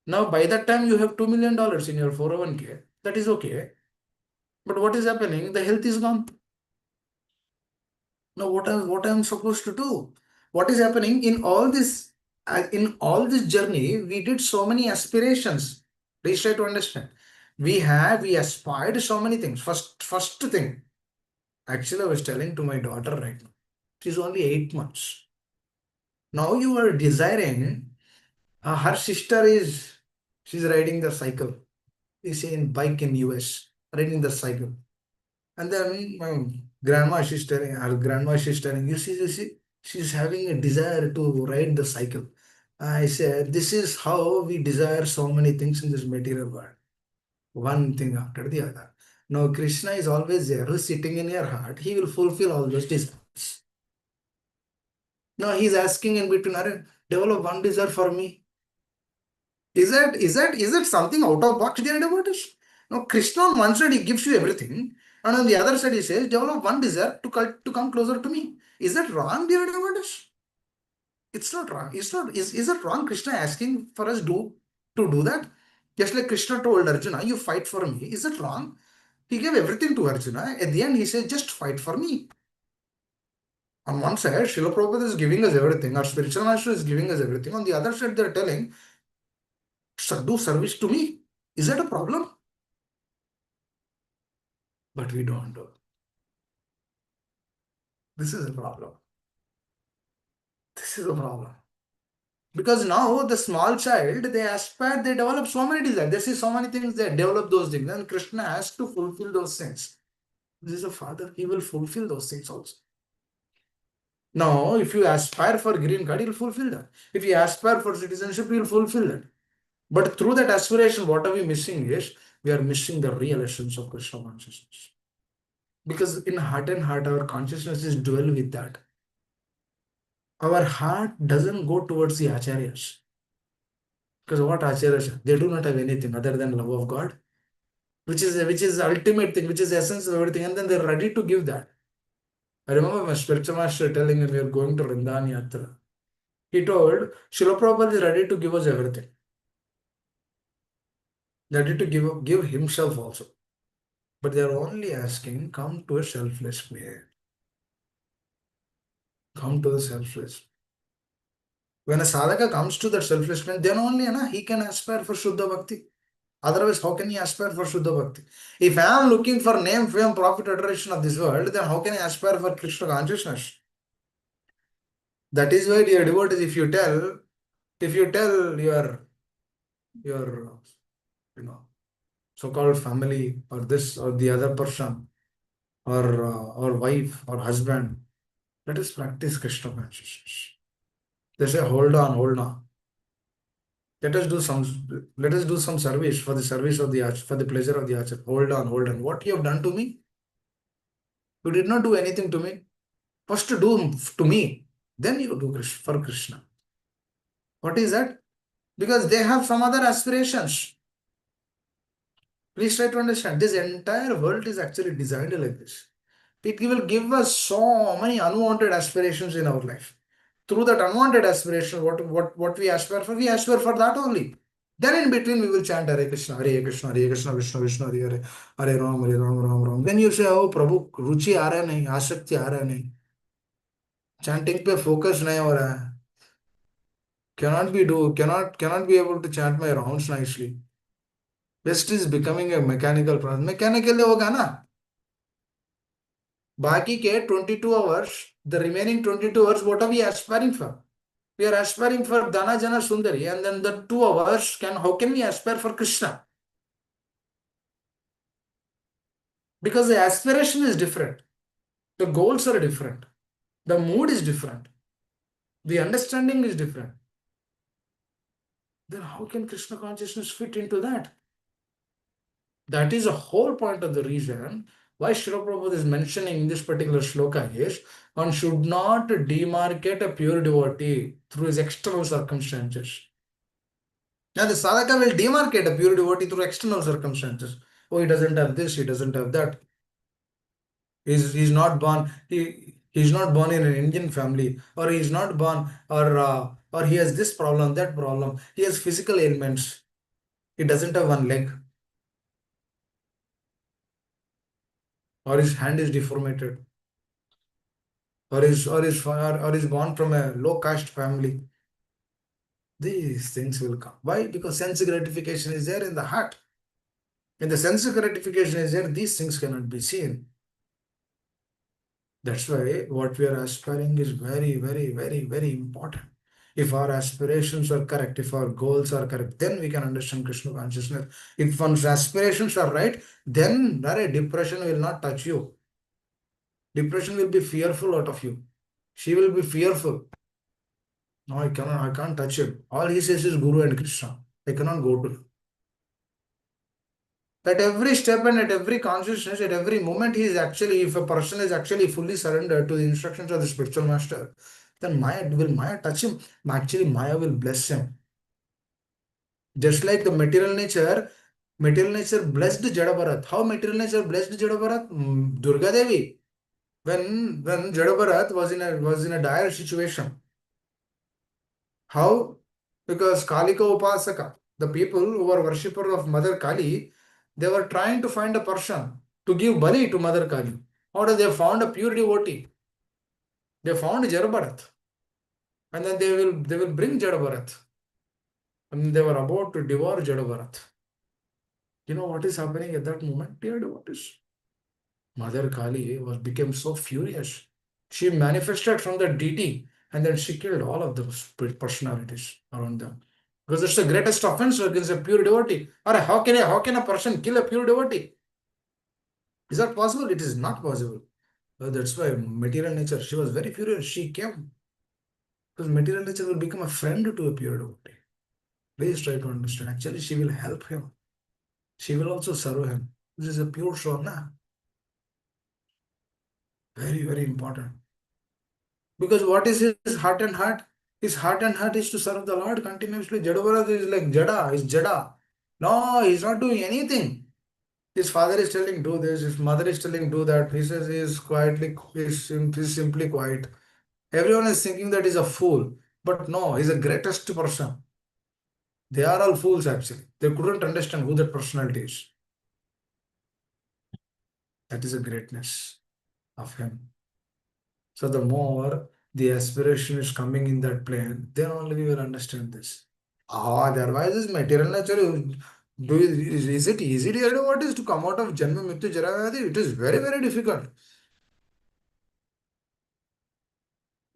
Now, by that time, you have $2 million in your 401k. That is okay. But what is happening? The health is gone. Now, what I am supposed to do? What is happening in all this journey? We did so many aspirations. Please try to understand. We aspired so many things. First thing. Actually, I was telling to my daughter right now. She's only 8 months. Now you are desiring. Her sister is. She's riding the cycle. Is in bike in US, riding the cycle. And then my grandma, she's telling her grandma, she's telling you see, she's having a desire to ride the cycle. I said, this is how we desire so many things in this material world. One thing after the other. Now Krishna is always there, who's sitting in your heart. He will fulfill all those desires. Now he's asking in between, "Arey, develop one desire for me." Is that something out of box there about it? Now Krishna on one side he gives you everything, and on the other side he says, develop one desire to come closer to me. Is that wrong there about it? It's not wrong. It's not. Is it wrong? Krishna asking for us to do that? Just like Krishna told Arjuna, you fight for me. Is it wrong? He gave everything to Arjuna. At the end, he said, just fight for me. On one side, Srila Prabhupada is giving us everything. Our spiritual master is giving us everything. On the other side, they're telling, do service to me. Is that a problem? But we don't do. This is a problem. This is a problem. Because now the small child, they aspire, they develop so many desires. They see so many things, they develop those things. And Krishna has to fulfill those things. This is a father, he will fulfill those things also. Now, if you aspire for green card, he'll fulfill that. If you aspire for citizenship, he'll fulfill that. But through that aspiration, what are we missing is we are missing the real essence of Krishna consciousness. Because in heart and heart, our consciousness is dwell with that. Our heart doesn't go towards the acharyas. Because what acharyas? They do not have anything other than love of God, which is the ultimate thing, which is the essence of everything, and then they're ready to give that. I remember my spiritual master telling me we are going to Vrindavan Yatra. He told, Srila Prabhupada is ready to give us everything. Ready to give himself also. But they are only asking, come to a selfless way. Come to the selfless. When a sadhaka comes to that selfless plan, then only he can aspire for Shuddha Bhakti. Otherwise, how can he aspire for Shuddha Bhakti? If I am looking for name, fame, profit, adoration of this world, then how can I aspire for Krishna consciousness? That is why, dear devotees, if you tell your so-called family or this or the other person or wife or husband, let us practice Krishna consciousness. They say, hold on, hold on. Let us do some let us do some service for the service of the archer, for the pleasure of the archer. Hold on, hold on. What you have done to me? You did not do anything to me. First do to me, then you do for Krishna. What is that? Because they have some other aspirations. Please try to understand. This entire world is actually designed like this. It will give us so many unwanted aspirations in our life. Through that unwanted aspiration, what we aspire for that only. Then in between we will chant Hare Krishna, Hare Krishna, Krishna Krishna, Hare Hare, Hare Ram, Hare Ram, Ram Ram. Then you say, oh Prabhu, रुचि आ रहा नहीं, आसक्ति आ रहा नहीं, chanting पे focus नहीं हो रहा है. Cannot be able to chant my rounds nicely. Best is becoming a mechanical process. Mechanical होगा ना. बाकी के 22 hours, the remaining 22 hours, what are we aspiring for? We are aspiring for Dana Jana Sundari, and then the 2 hours how can we aspire for Krishna? Because the aspiration is different, the goals are different, the mood is different, the understanding is different. Then how can Krishna consciousness fit into that? That is the whole point of the reason why Srila Prabhupada is mentioning in this particular shloka is one should not demarcate a pure devotee through his external circumstances. Now the sadhaka will demarcate a pure devotee through external circumstances. Oh, he doesn't have this, he doesn't have that. He's not born. He's not born in an Indian family, or he's not born, or he has this problem, that problem. He has physical ailments. He doesn't have one leg, or his hand is deformated, or is born from a low caste family. These things will come. Why? Because sense gratification is there in the heart. When the sense gratification is there, these things cannot be seen. That's why what we are aspiring is very, very, very, very important. If our aspirations are correct, if our goals are correct, then we can understand Krishna consciousness. If one's aspirations are right, then depression will not touch you. Depression will be fearful out of you. She will be fearful. No, I can't touch him. All he says is Guru and Krishna. I cannot go to him. At every step and at every consciousness, at every moment, he is actually, if a person is actually fully surrendered to the instructions of the spiritual master, then Maya touch him? Actually, Maya will bless him. Just like the material nature blessed Jada Bharat. How material nature blessed Jada Bharat? Durga Devi. When Jada Bharat was in a dire situation. How? Because Kalika Upasaka, the people who were worshippers of Mother Kali, they were trying to find a person to give bali to Mother Kali. How do they found a pure devotee? They found Jada, and then they will bring Jada, and they were about to devour Jada. You know what is happening at that moment, dear devotees? Mother Kali became so furious. She manifested from the deity, and then she killed all of those personalities around them. Because it's the greatest offense against a pure devotee. Or how can a person kill a pure devotee? Is that possible? It is not possible. That's why material nature, she was very furious. She came. Because material nature will become a friend to a pure devotee. Please try to understand. Actually, she will help him. She will also serve him. This is a pure soul, na? Very, very important. Because what is his heart and heart? His heart and heart is to serve the Lord continuously. Jadavarat is like Jada, is Jada. No, he's not doing anything. His father is telling do this, his mother is telling do that. He says he's simply quiet. Everyone is thinking that he's a fool. But no, he's the greatest person. They are all fools actually. They couldn't understand who that personality is. That is the greatness of him. So the more the aspiration is coming in that plane, then only we will understand this. Otherwise, this material nature, is it easy to know what is to come out of Janma Mrityu Jara Vyadhi? It is very, very difficult.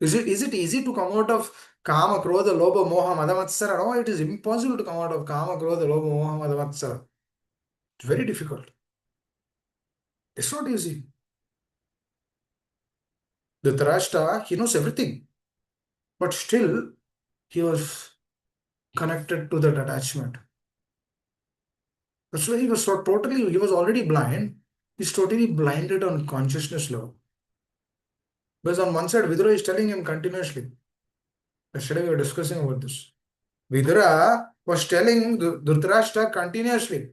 Is it easy to come out of Kama, Krodha, Lobha, Moha, Mada, Matsara? No, it is impossible to come out of Kama, Krodha, Lobha, Moha, Mada, Matsara. It's very difficult. It's not easy. Dhritarashtra, he knows everything. But still, he was connected to that attachment. That's why he was so totally, he was already blind. He's totally blinded on consciousness level. Because on one side, Vidura is telling him continuously. Yesterday we were discussing about this. Vidura was telling Dhritarashtra continuously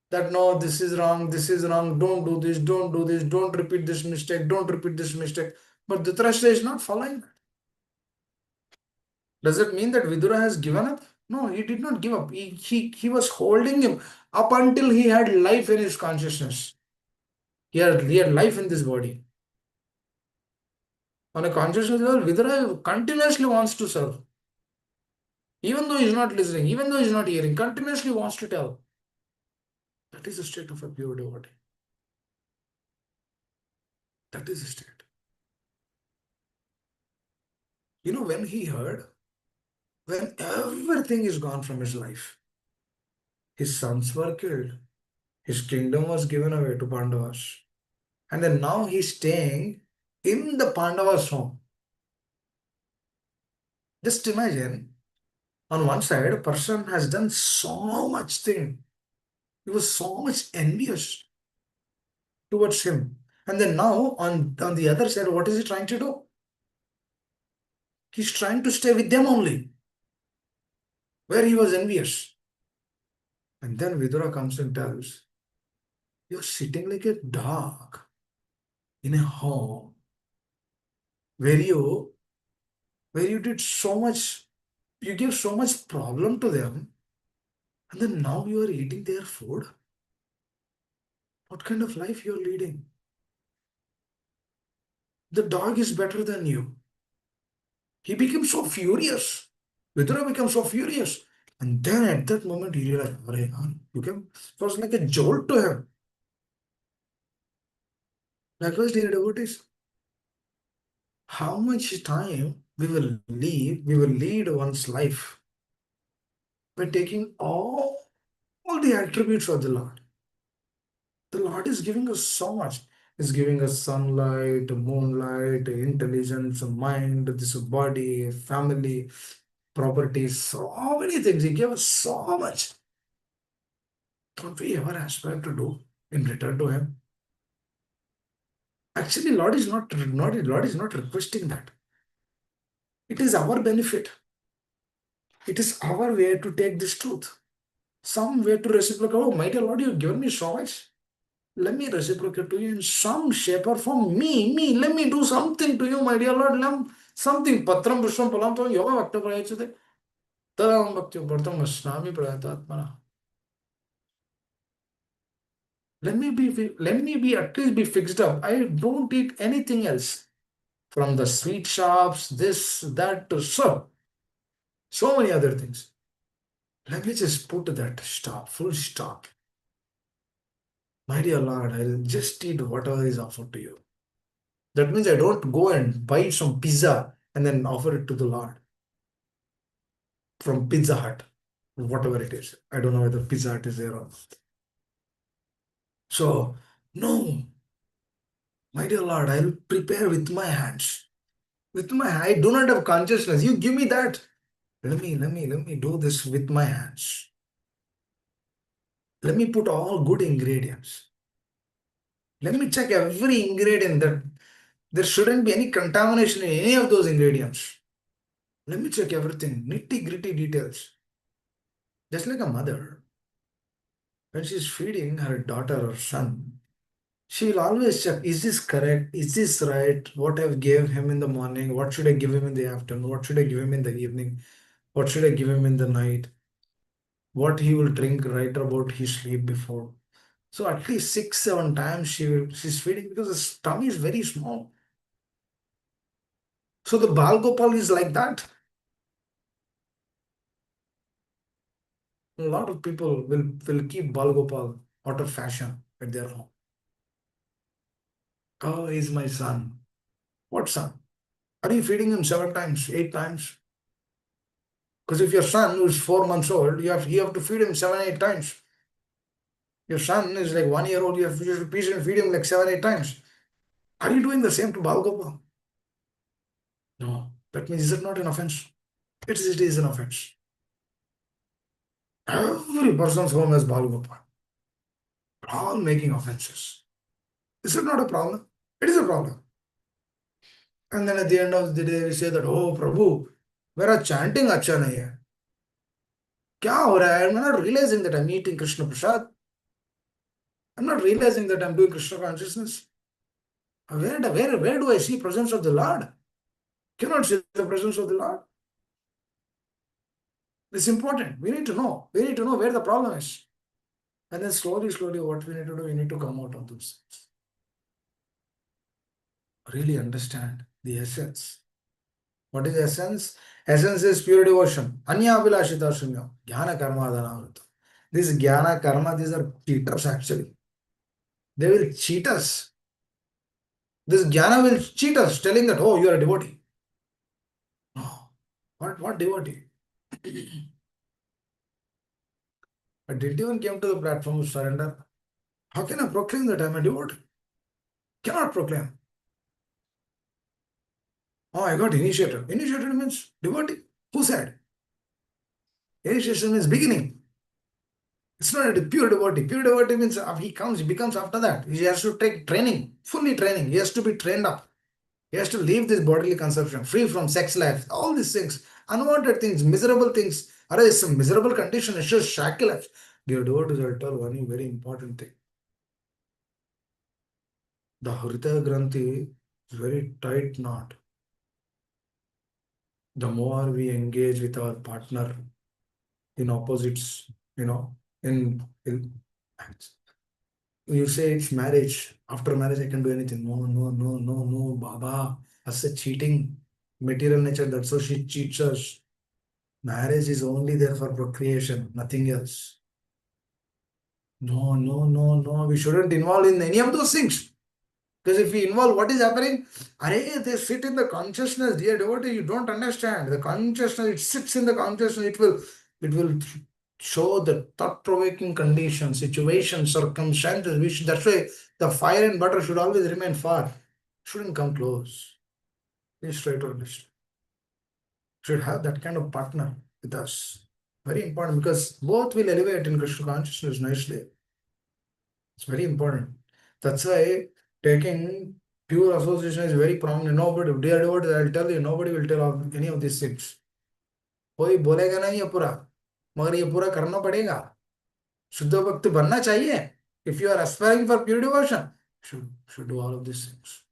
that no, this is wrong, don't do this, don't do this, don't repeat this mistake, don't repeat this mistake. But Dhritarashtra is not following that. Does it mean that Vidura has given up? No, he did not give up. He was holding him up until he had life in his consciousness. He had life in this body. On a consciousness level, Vidura continuously wants to serve. Even though he's not listening, even though he's not hearing, continuously wants to tell. That is the state of a pure devotee. That is the state. You know, when he heard, when everything is gone from his life, his sons were killed, his kingdom was given away to Pandavas, and then now he's staying in the Pandavas' home. Just imagine, on one side, a person has done so much thing. He was so much envious towards him. And then now, on the other side, what is he trying to do? He's trying to stay with them only, where he was envious. And then Vidura comes and tells, you're sitting like a dog in a home where you did so much, you gave so much problem to them, and then now you are eating their food. What kind of life you're leading? The dog is better than you. He became so furious. Vidura became so furious. And then at that moment he realized, "Arey yaar," became, it was like a jolt to him. Likewise, dear devotees, how much time we will lead one's life by taking all the attributes of the Lord. The Lord is giving us so much. He's giving us sunlight, moonlight, intelligence, mind, this body, family, properties, so many things. He gave us so much. Don't we ever aspire to do in return to Him? Actually, Lord is not requesting that. It is our benefit. It is our way to take this truth. Some way to reciprocate. Oh, mighty Lord, you've given me so much. Let me reciprocate to you in some shape or form. Let me do something to you, my dear Lord. Something. Patram Pushpam Palam Tam Yoga Vakta Prayachate. Tadam Bhakti Bhartam Asnami Prayatatmana. Let me be at least be fixed up. I don't eat anything else. From the sweet shops, this, that, to so many other things. Let me just put that stop, full stop. My dear Lord, I'll just eat whatever is offered to you. That means I don't go and buy some pizza and then offer it to the Lord from Pizza Hut, whatever it is. I don't know whether Pizza Hut is there or not. So, no, my dear Lord, I'll prepare with my hands. I do not have consciousness. You give me that. Let me do this with my hands. Let me put all good ingredients. Let me check every ingredient that there shouldn't be any contamination in any of those ingredients. Let me check everything, nitty gritty details. Just like a mother, when she's feeding her daughter or son, she will always check, is this correct? Is this right? What I've gave him in the morning? What should I give him in the afternoon? What should I give him in the evening? What should I give him in the night? What he will drink right about his sleep before. So at least 6, 7 times she's feeding because the tummy is very small. So the Bal Gopal is like that. A lot of people will keep Bal Gopal out of fashion at their home. Oh, he's my son. What son? Are you feeding him 7 times, 8 times? Because if your son who is 4 months old, you have to feed him 7, 8 times. Your son is like 1 year old, you have to feed him like 7, 8 times. Are you doing the same to Bal Gopal? No. That means is it not an offense? It is an offense. Every person's home has Balgopal. All making offenses. Is it not a problem? It is a problem. And then at the end of the day, we say that, oh, Prabhu, मेरा chanting अच्छा नहीं है. क्या हो रहा है? I'm not realizing that I'm eating Krishna Prasad. I'm not realizing that I'm doing Krishna consciousness. Where do I see presence of the Lord? Cannot see the presence of the Lord. It's important. We need to know. We need to know where the problem is. And then slowly, what we need to do, we need to come out of those things. Really understand the essence. What is essence? Essence is pure devotion. Anya abhilashita shunyam. Jnana karma adhanavritam. This jnana karma, these are cheaters actually. They will cheat us. This jnana will cheat us, telling that, oh, you are a devotee. No. What devotee? I didn't even came to the platform of surrender. How can I proclaim that I'm a devotee? Cannot proclaim. Oh, I got initiated. Initiated means devotee. Who said? Initiation means beginning. It's not a pure devotee. Pure devotee means he becomes after that. He has to take training, fully training. He has to be trained up. He has to leave this bodily consumption, free from sex life, all these things, unwanted things, miserable things. Or it's some miserable condition, it's just shackle life. Dear devotees, I'll tell one very important thing. The Hridaya Granthi is very tight knot. The more we engage with our partner in opposites, in you say it's marriage. After marriage, I can do anything. No, Baba. As a cheating, material nature, that's how she cheats us. Marriage is only there for procreation, nothing else. No. We shouldn't involve in any of those things. Because if we involve, what is happening? They sit in the consciousness, dear devotee, you don't understand. The consciousness, it sits in the consciousness, it will show the thought-provoking conditions, situations, circumstances, that's why the fire and butter should always remain far. Shouldn't come close. Please try to understand. Should have that kind of partner with us. Very important because both will elevate in Krishna consciousness nicely. It's very important. That's why taking pure association is very prominent. Nobody, dear devotees, I'll tell you, nobody will tell of any of these things. कोई बोलेगा नहीं ये पूरा, मगर ये पूरा करना पड़ेगा. शुद्ध भक्त बनना चाहिए. If you are aspiring for pure devotion, should do all of these things.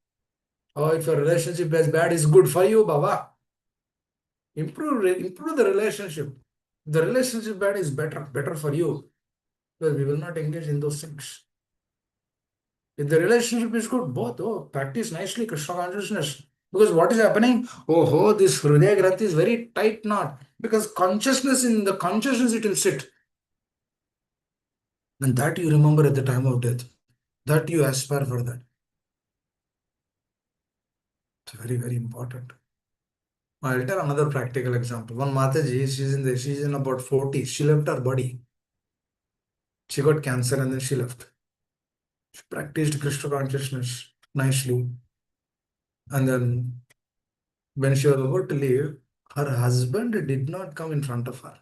Or if your relationship is bad, is good for you, Baba. Improve the relationship. The relationship bad is better for you. Because we will not engage in those things. If the relationship is good, both practice nicely Krishna consciousness. Because what is happening? This Hridaya Granthi is very tight knot. Because consciousness, in the consciousness it will sit. And that you remember at the time of death. That you aspire for that. It's very important. I'll tell another practical example. One Mataji, she's in about 40. She left her body. She got cancer and then she left. She practiced Krishna consciousness nicely. And then when she was about to leave, her husband did not come in front of her.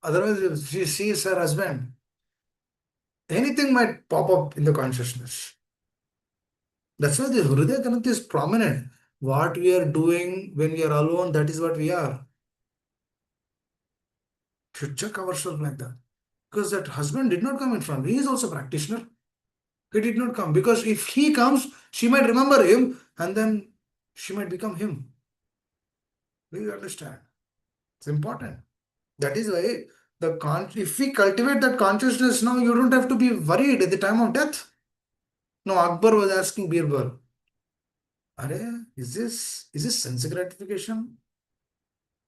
Otherwise, if she sees her husband, anything might pop up in the consciousness. That's why this Hridaya Granthi is prominent. What we are doing when we are alone, that is what we are. Should check ourselves like that. Because that husband did not come in front. He is also a practitioner. He did not come. Because if he comes, she might remember him and then she might become him. Please understand. It's important. That is why if we cultivate that consciousness now, you don't have to be worried at the time of death. No, Akbar was asking Birbal, is this sense gratification?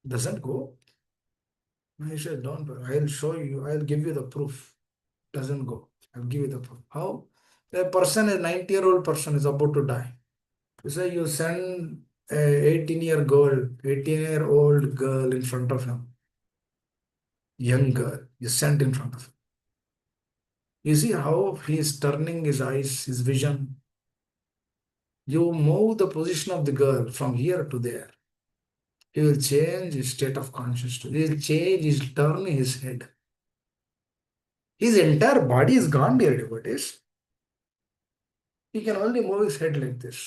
Doesn't go. I said, don't worry. I'll show you. I'll give you the proof. Doesn't go. I'll give you the proof. How? A 90-year-old person is about to die. You say you send a 18-year-old girl in front of him. Young girl. You sent in front of him. You see how he is turning his eyes, his vision. You move the position of the girl from here to there. He will change his state of consciousness. He will change, he will turn his head. His entire body is gone, dear devotees. He can only move his head like this.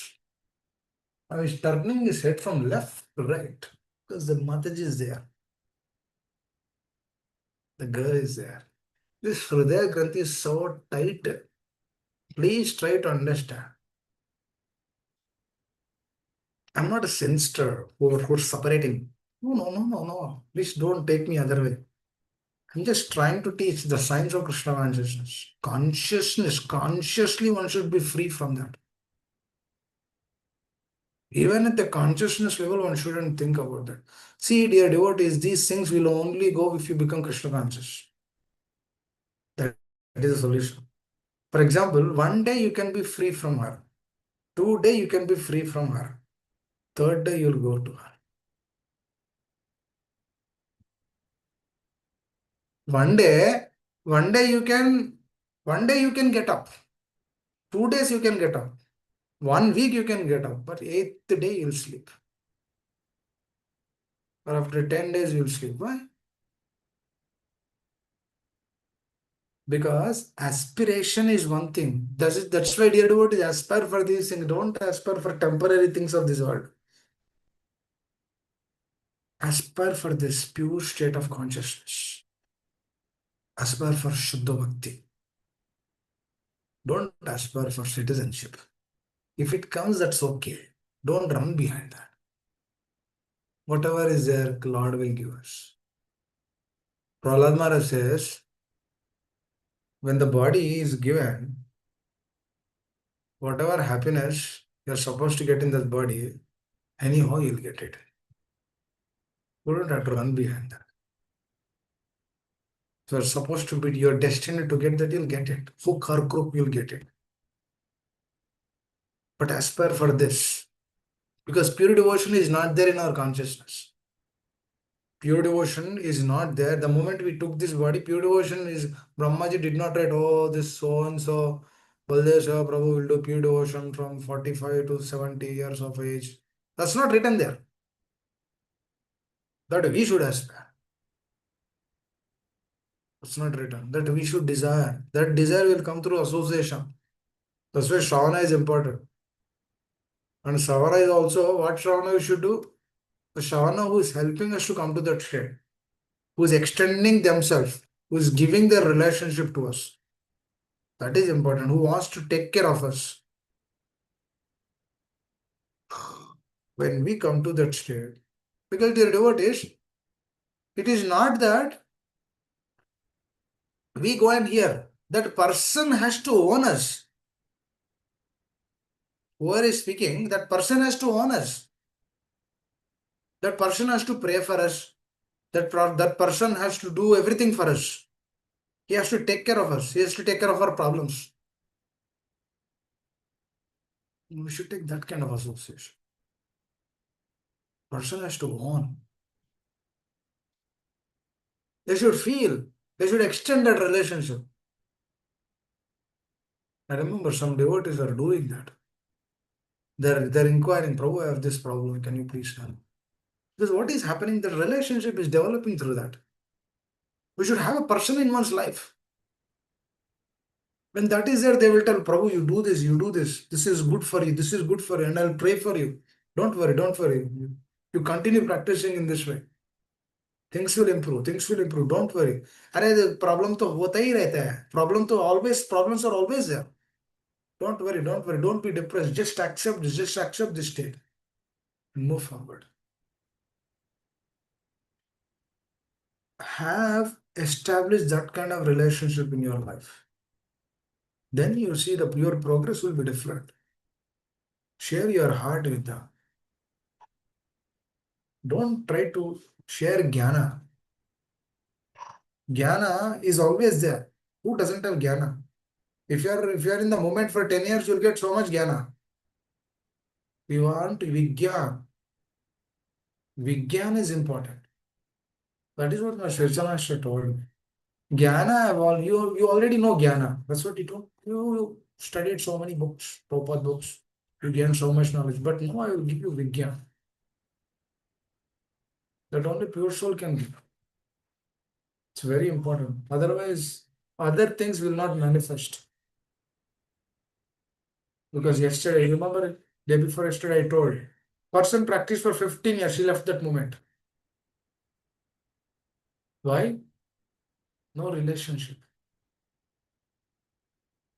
Now he's turning his head from left to right because the Mataji is there. The girl is there. This Hridaya Granthi is so tight. Please try to understand. I'm not a sinister who's separating. No, no, no, no, no. Please don't take me other way. I'm just trying to teach the science of Krishna consciousness. Consciousness, consciously one should be free from that. Even at the consciousness level, one shouldn't think about that. See, dear devotees, these things will only go if you become Krishna conscious. That is the solution. For example, one day you can be free from her. 2 day you can be free from her. 3rd day you'll go to her. One day, one day you can, one day you can get up. 2 days you can get up. 1 week you can get up, but 8th day you'll sleep. Or after 10 days you'll sleep. Why? Because aspiration is one thing. That's why, dear devotees, aspire for these things. Don't aspire for temporary things of this world. Aspire for this pure state of consciousness. Aspire for Shuddha Bhakti. Don't aspire for citizenship. If it comes, that's okay. Don't run behind that. Whatever is there, Lord will give us. Prahlad Maharaj says, when the body is given, whatever happiness you're supposed to get in that body, anyhow you'll get it. You don't have to run behind that. So you're supposed to be, you're destined to get that, you'll get it. Hook or crook, you'll get it. But aspire for this. Because pure devotion is not there in our consciousness. Pure devotion is not there. The moment we took this body, pure devotion is, Brahmaji did not write, oh, this so and so, Baldev Seva Prabhu will do pure devotion from 45 to 70 years of age. That's not written there. That we should aspire. It's not written. That we should desire. That desire will come through association. That's why Shravana is important. And Savara is also what Shravana we should do. The Shravana who is helping us to come to that state, who is extending themselves, who is giving their relationship to us. That is important. Who wants to take care of us. When we come to that state, because dear devotees, it is not that we go and hear. That person has to own us. Whoever is speaking, that person has to own us. That person has to pray for us. That person has to do everything for us. He has to take care of us. He has to take care of our problems. We should take that kind of association. Person has to own. They should feel. They should extend that relationship. I remember some devotees are doing that. They're inquiring, Prabhu, I have this problem. Can you please help? Because what is happening, the relationship is developing through that. We should have a person in one's life. When that is there, they will tell, Prabhu, you do this, you do this. This is good for you. This is good for you. And I'll pray for you. Don't worry, don't worry. You continue practicing in this way. Things will improve. Things will improve. Don't worry. अरे problem तो होता ही रहता है. Problems are always there. Don't worry, don't worry. Don't be depressed. Just accept this state. And move forward. Have established that kind of relationship in your life. Then you see your progress will be different. Share your heart with them. Don't try to share jnana. Jnana is always there. Who doesn't have jnana? If you're in the moment for 10 years, you'll get so much jnana. We want Vigyan. Vigyan is important. That is what my Shircha Master told me. Jnana, you already know Jnana. That's what he told. You studied so many books, Prabhupada books. You gain so much knowledge, but no, I will give you Vigyan. That only pure soul can give. It's very important. Otherwise, other things will not manifest. Because yesterday, remember, day before yesterday, I told person practiced for 15 years, he left that moment. Why? No relationship.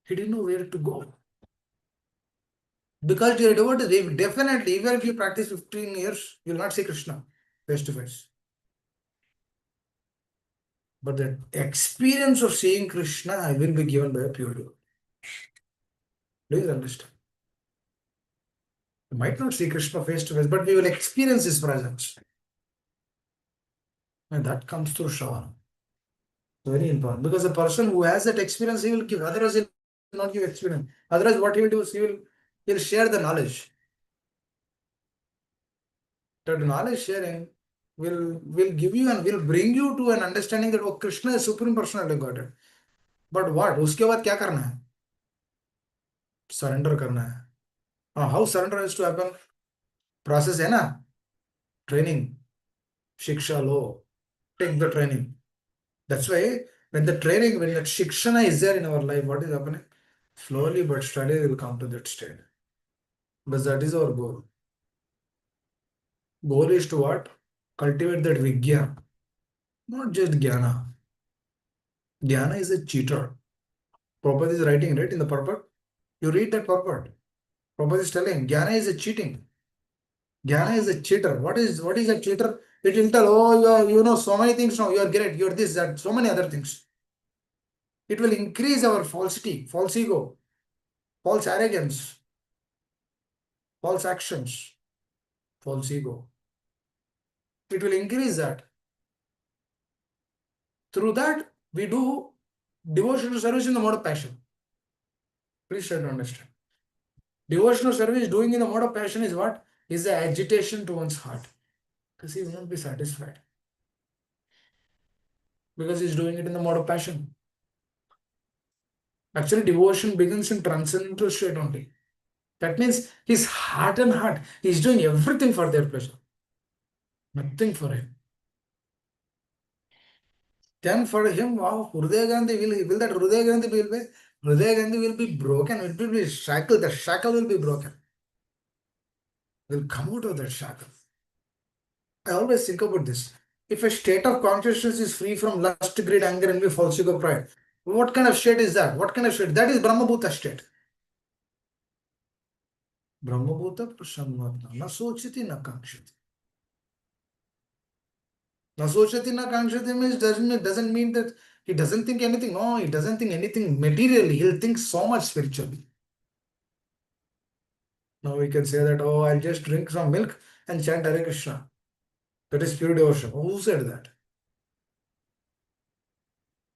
He didn't know where to go. Because you're devotee, definitely, even if you practice 15 years, you'll not see Krishna face to face. But the experience of seeing Krishna will be given by a pure devotee. Please understand. We might not see Krishna face to face, but we will experience his presence. And that comes through Shravana. Very important. Because the person who has that experience, he will give. Otherwise, he will not give experience. Otherwise, what he will do is he'll share the knowledge. That knowledge sharing will give you and will bring you to an understanding that oh, Krishna is supreme personality of Godhead. But what? उसके बाद क्या करना है? Surrender करना है. How surrender has to happen? Process है ना? Training. Shiksha lo. Take the training. That's why when the training, when that shikshana is there in our life, what is happening? Slowly but steadily we will come to that state. Because that is our goal. Goal is to what? Cultivate that Vigya. Not just Jnana. Jnana is a cheater. Prabhupada is writing, right, in the purport. You read that purport. Prabhupada is telling, Jnana is a cheating. Jnana is a cheater. What is a cheater? It will tell, oh, you know so many things now. You are great. You are this, that, so many other things. It will increase our falsity, false ego, false arrogance, false actions, false ego. It will increase that. Through that, we do devotional service in the mode of passion. Please try to understand. Devotional service doing in the mode of passion is what? Is the agitation to one's heart. Because he will not be satisfied. Because he's doing it in the mode of passion. Actually, devotion begins in transcendental state only. That means his heart and heart, he's doing everything for their pleasure. Nothing for him. Then for him, wow, Hridaya Gandhi will that Hridaya Gandhi will be broken, it will be shackled, the shackle will be broken. Will come out of that shackle. I always think about this. If a state of consciousness is free from lust, greed, anger, envy, false ego, pride, what kind of state is that? What kind of state? That is Brahmabhuta state. Brahmabhuta prasammatma. Na sochiti na kankshati. Na sochati na kankshati means doesn't mean that he doesn't think anything. No, he doesn't think anything materially. He'll think so much spiritually. Now we can say that, oh, I'll just drink some milk and chant Hare Krishna. That is pure devotion. Who said that?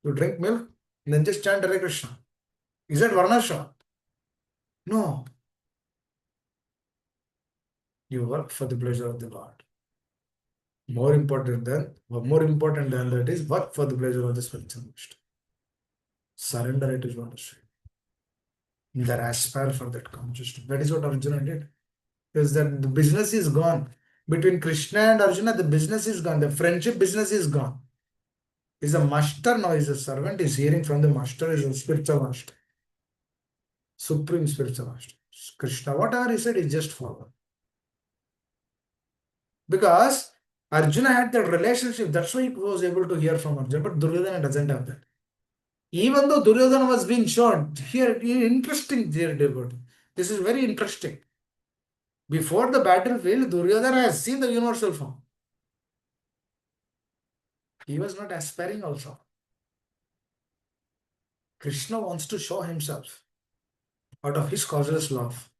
You drink milk and then just chant Hare Krishna. Is that Varnashram? No. You work for the pleasure of the Lord. More important than that is work for the pleasure of the spiritual master. Surrender it is what I say. That aspire for that consciousness. That is what Arjuna did. Because that the business is gone. Between Krishna and Arjuna, the business is gone. The friendship business is gone. Is a master now, is a servant, is hearing from the master, is a spiritual master. Supreme spiritual master. Krishna, whatever he said, is just follow. Because Arjuna had that relationship, that's why he was able to hear from Arjuna, but Duryodhana doesn't have that. Even though Duryodhana was being shown, here, interesting, dear devotee. This is very interesting. Before the battlefield, Duryodhana has seen the universal form. He was not aspiring also. Krishna wants to show himself out of his causeless love.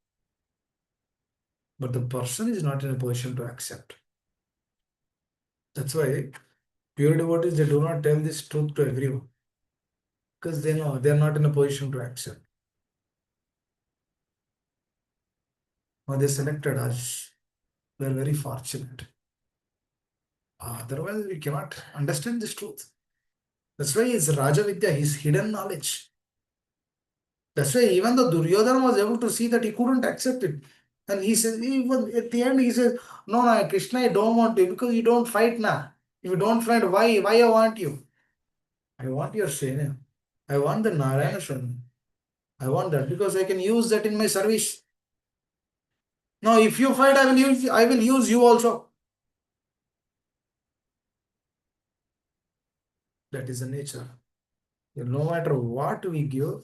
But the person is not in a position to accept. That's why pure devotees, they do not tell this truth to everyone. Because they know they are not in a position to accept. Now they selected us. We are very fortunate. Otherwise, we cannot understand this truth. That's why it's Raja Vidya, his hidden knowledge. That's why even though Duryodhana was able to see that he couldn't accept it. And he says, even at the end, he says, no, no, Krishna, I don't want you because you don't fight now. If you don't fight, why I want you? I want your Sena. I want the Narayana Sena. I want that because I can use that in my service. No, if you fight, I will use you also. That is the nature. No matter what we give,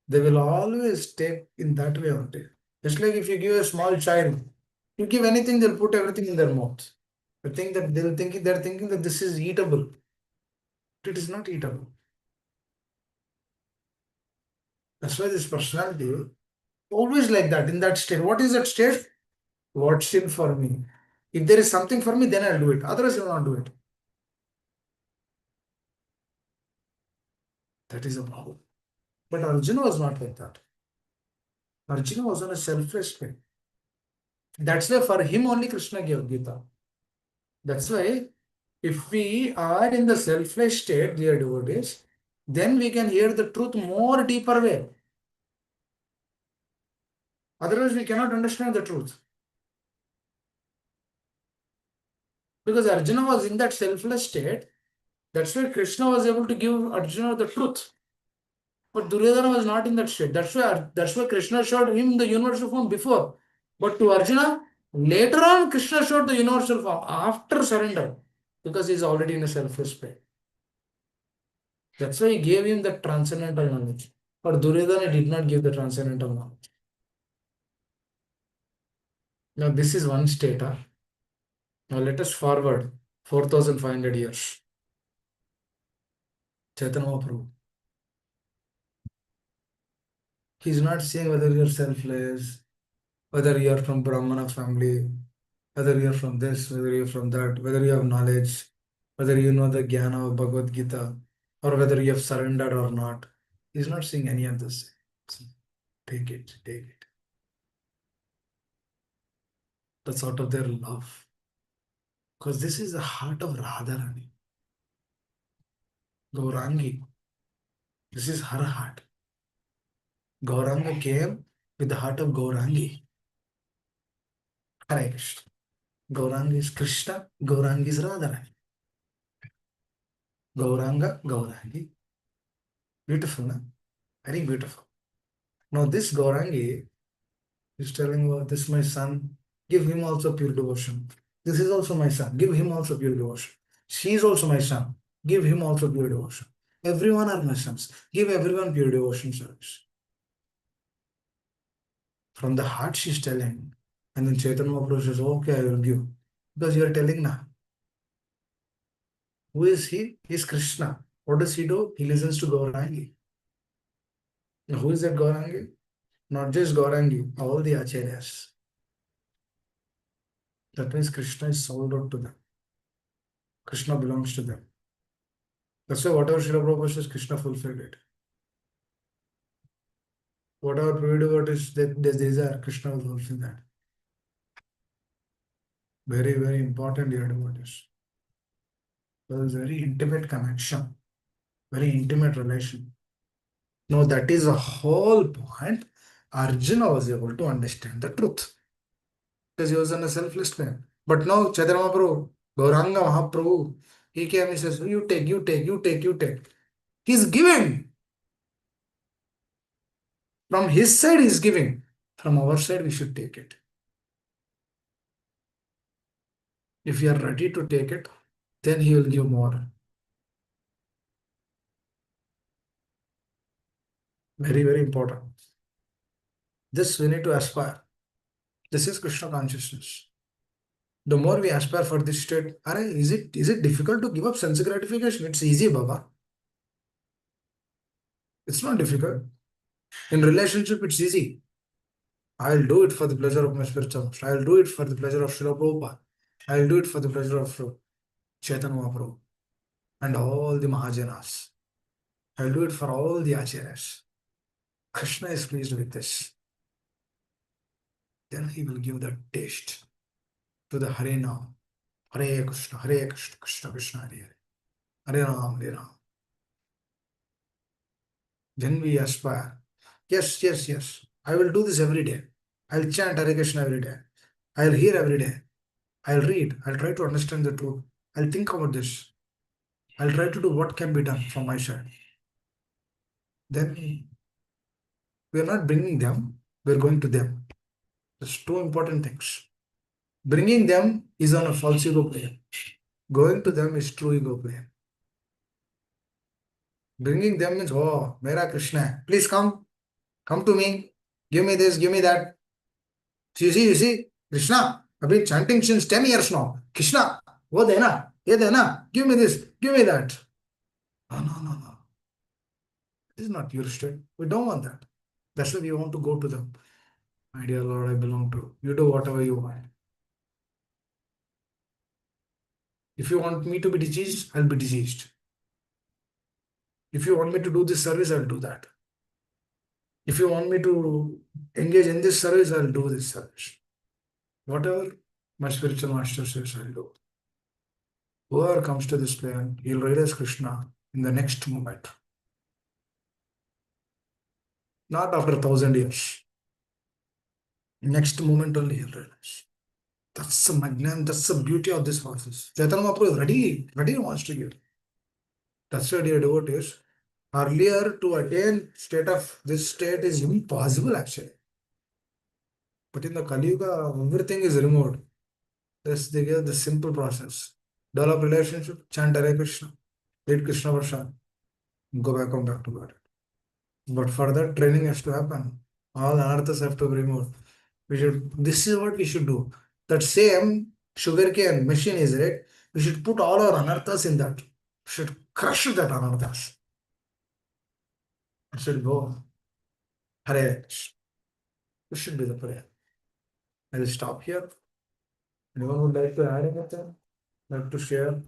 they will always take in that way only. Just like if you give a small child, you give anything, they'll put everything in their mouth. They think that they're thinking that this is eatable. It is not eatable. That's why this personality always like that in that state. What is that state? What's in for me? If there is something for me, then I'll do it. Otherwise, I will not do it. That is a problem. But Arjuna was not like that. Arjuna was on a selfless state. That's why for him only Krishna gave Gita. That's why if we are in the selfless state, dear devotees, then we can hear the truth more deeper way. Otherwise, we cannot understand the truth. Because Arjuna was in that selfless state, that's why Krishna was able to give Arjuna the truth. But Duryodhana was not in that state. That's why Krishna showed him the universal form before. But to Arjuna, later on, Krishna showed the universal form after surrender. Because he's already in a selfless state. That's why he gave him the transcendental knowledge. But Duryodhana did not give the transcendental knowledge. Now, this is one state. Huh? Now, let us forward 4,500 years. Chaitanya Mahaprabhu. He's not saying whether you're selfless, whether you're from Brahmana family, whether you're from this, whether you're from that, whether you have knowledge, whether you know the Jnana of Bhagavad Gita, or whether you have surrendered or not. He's not saying any of this. So, take it, take it. That's out of their love. Because this is the heart of Radharani. Gaurangi. This is her heart. Gauranga came with the heart of Gaurangi. Hare Krishna. Gauranga is Krishna, Gauranga is Radharani. Gauranga, Gaurangi. Beautiful, no? Very beautiful. Now this Gaurangi is telling, oh, this is my son, give him also pure devotion. This is also my son, give him also pure devotion. She is also my son, give him also pure devotion. Everyone are my sons, give everyone pure devotion service. From the heart she is telling. And then Chaitanya Mahaprabhu says, okay, I will give. Because you are telling now. Who is he? He is Krishna. What does he do? He listens to Gaurangi. Now, who is that Gaurangi? Not just Gaurangi, all the acharyas. That means Krishna is sold out to them. Krishna belongs to them. That's why whatever Srila Prabhupada says, Krishna fulfilled it. Whatever pure devotees that they desire, Krishna will fulfill that. Very, very important, dear devotees. There is very intimate connection, very intimate relation. Now, that is a whole point. Arjuna was able to understand the truth because he was on a selfless plan. But now, Chaitanya Mahaprabhu, Gauranga Mahaprabhu, he came and says, you take, you take, you take, you take. He's giving. From his side, he's giving. From our side, we should take it. If you are ready to take it, then he will give more. Very, very important. This we need to aspire. This is Krishna consciousness. The more we aspire for this state, is it difficult to give up sense gratification? It's easy, Baba. It's not difficult. In relationship, it's easy. I'll do it for the pleasure of my spiritual master. I'll do it for the pleasure of Srila Prabhupada. I'll do it for the pleasure of Chaitanya Mahaprabhu and all the Mahajanas. I'll do it for all the Acharyas. Krishna is pleased with this. Then he will give the taste to the Hare Nam. Hare Krishna, Krishna Krishna, Hare Hare. Hare Ram, Hare Ram. Then we aspire. Yes, yes, yes. I will do this every day. I'll chant Hare Krishna every day. I'll hear every day. I'll read. I'll try to understand the truth. I'll think about this. I'll try to do what can be done from my side. Then we are not bringing them, we're going to them. There's two important things. Bringing them is on a false ego plane. Going to them is true ego plane. Bringing them means, oh, Mera Krishna, please come to me, give me this, give me that. You see, Krishna, I've been chanting since 10 years now. Krishna, wo dena, ye dena, give me this, give me that. No, no, no, no. This is not your state. We don't want that. That's why we want to go to them. My dear Lord, I belong to. You do whatever you want. If you want me to be diseased, I'll be diseased. If you want me to do this service, I'll do that. If you want me to engage in this service, I'll do this service. Whatever my spiritual master says, I'll do. Whoever comes to this plane, he'll realize Krishna in the next moment. Not after 1,000 years. Next moment only he'll realize. That's the magnan, that's the beauty of this process. Chaitanya Mahaprabhu is ready wants to give. That's why, dear devotees, earlier to attain state of this state is impossible actually. But in the Kali Yuga, everything is removed. They give the simple process. Develop relationship, chant Hare Krishna, read Krishna Varsha, go back home back to God. But for that, training has to happen. All anarthas have to be removed. This is what we should do. That same sugarcane machine is right. We should put all our anarthas in that. We should crush that anarthas. It should go. Hare Krishna. This should be the prayer. I will stop here. Anyone would like to add anything? Like to share?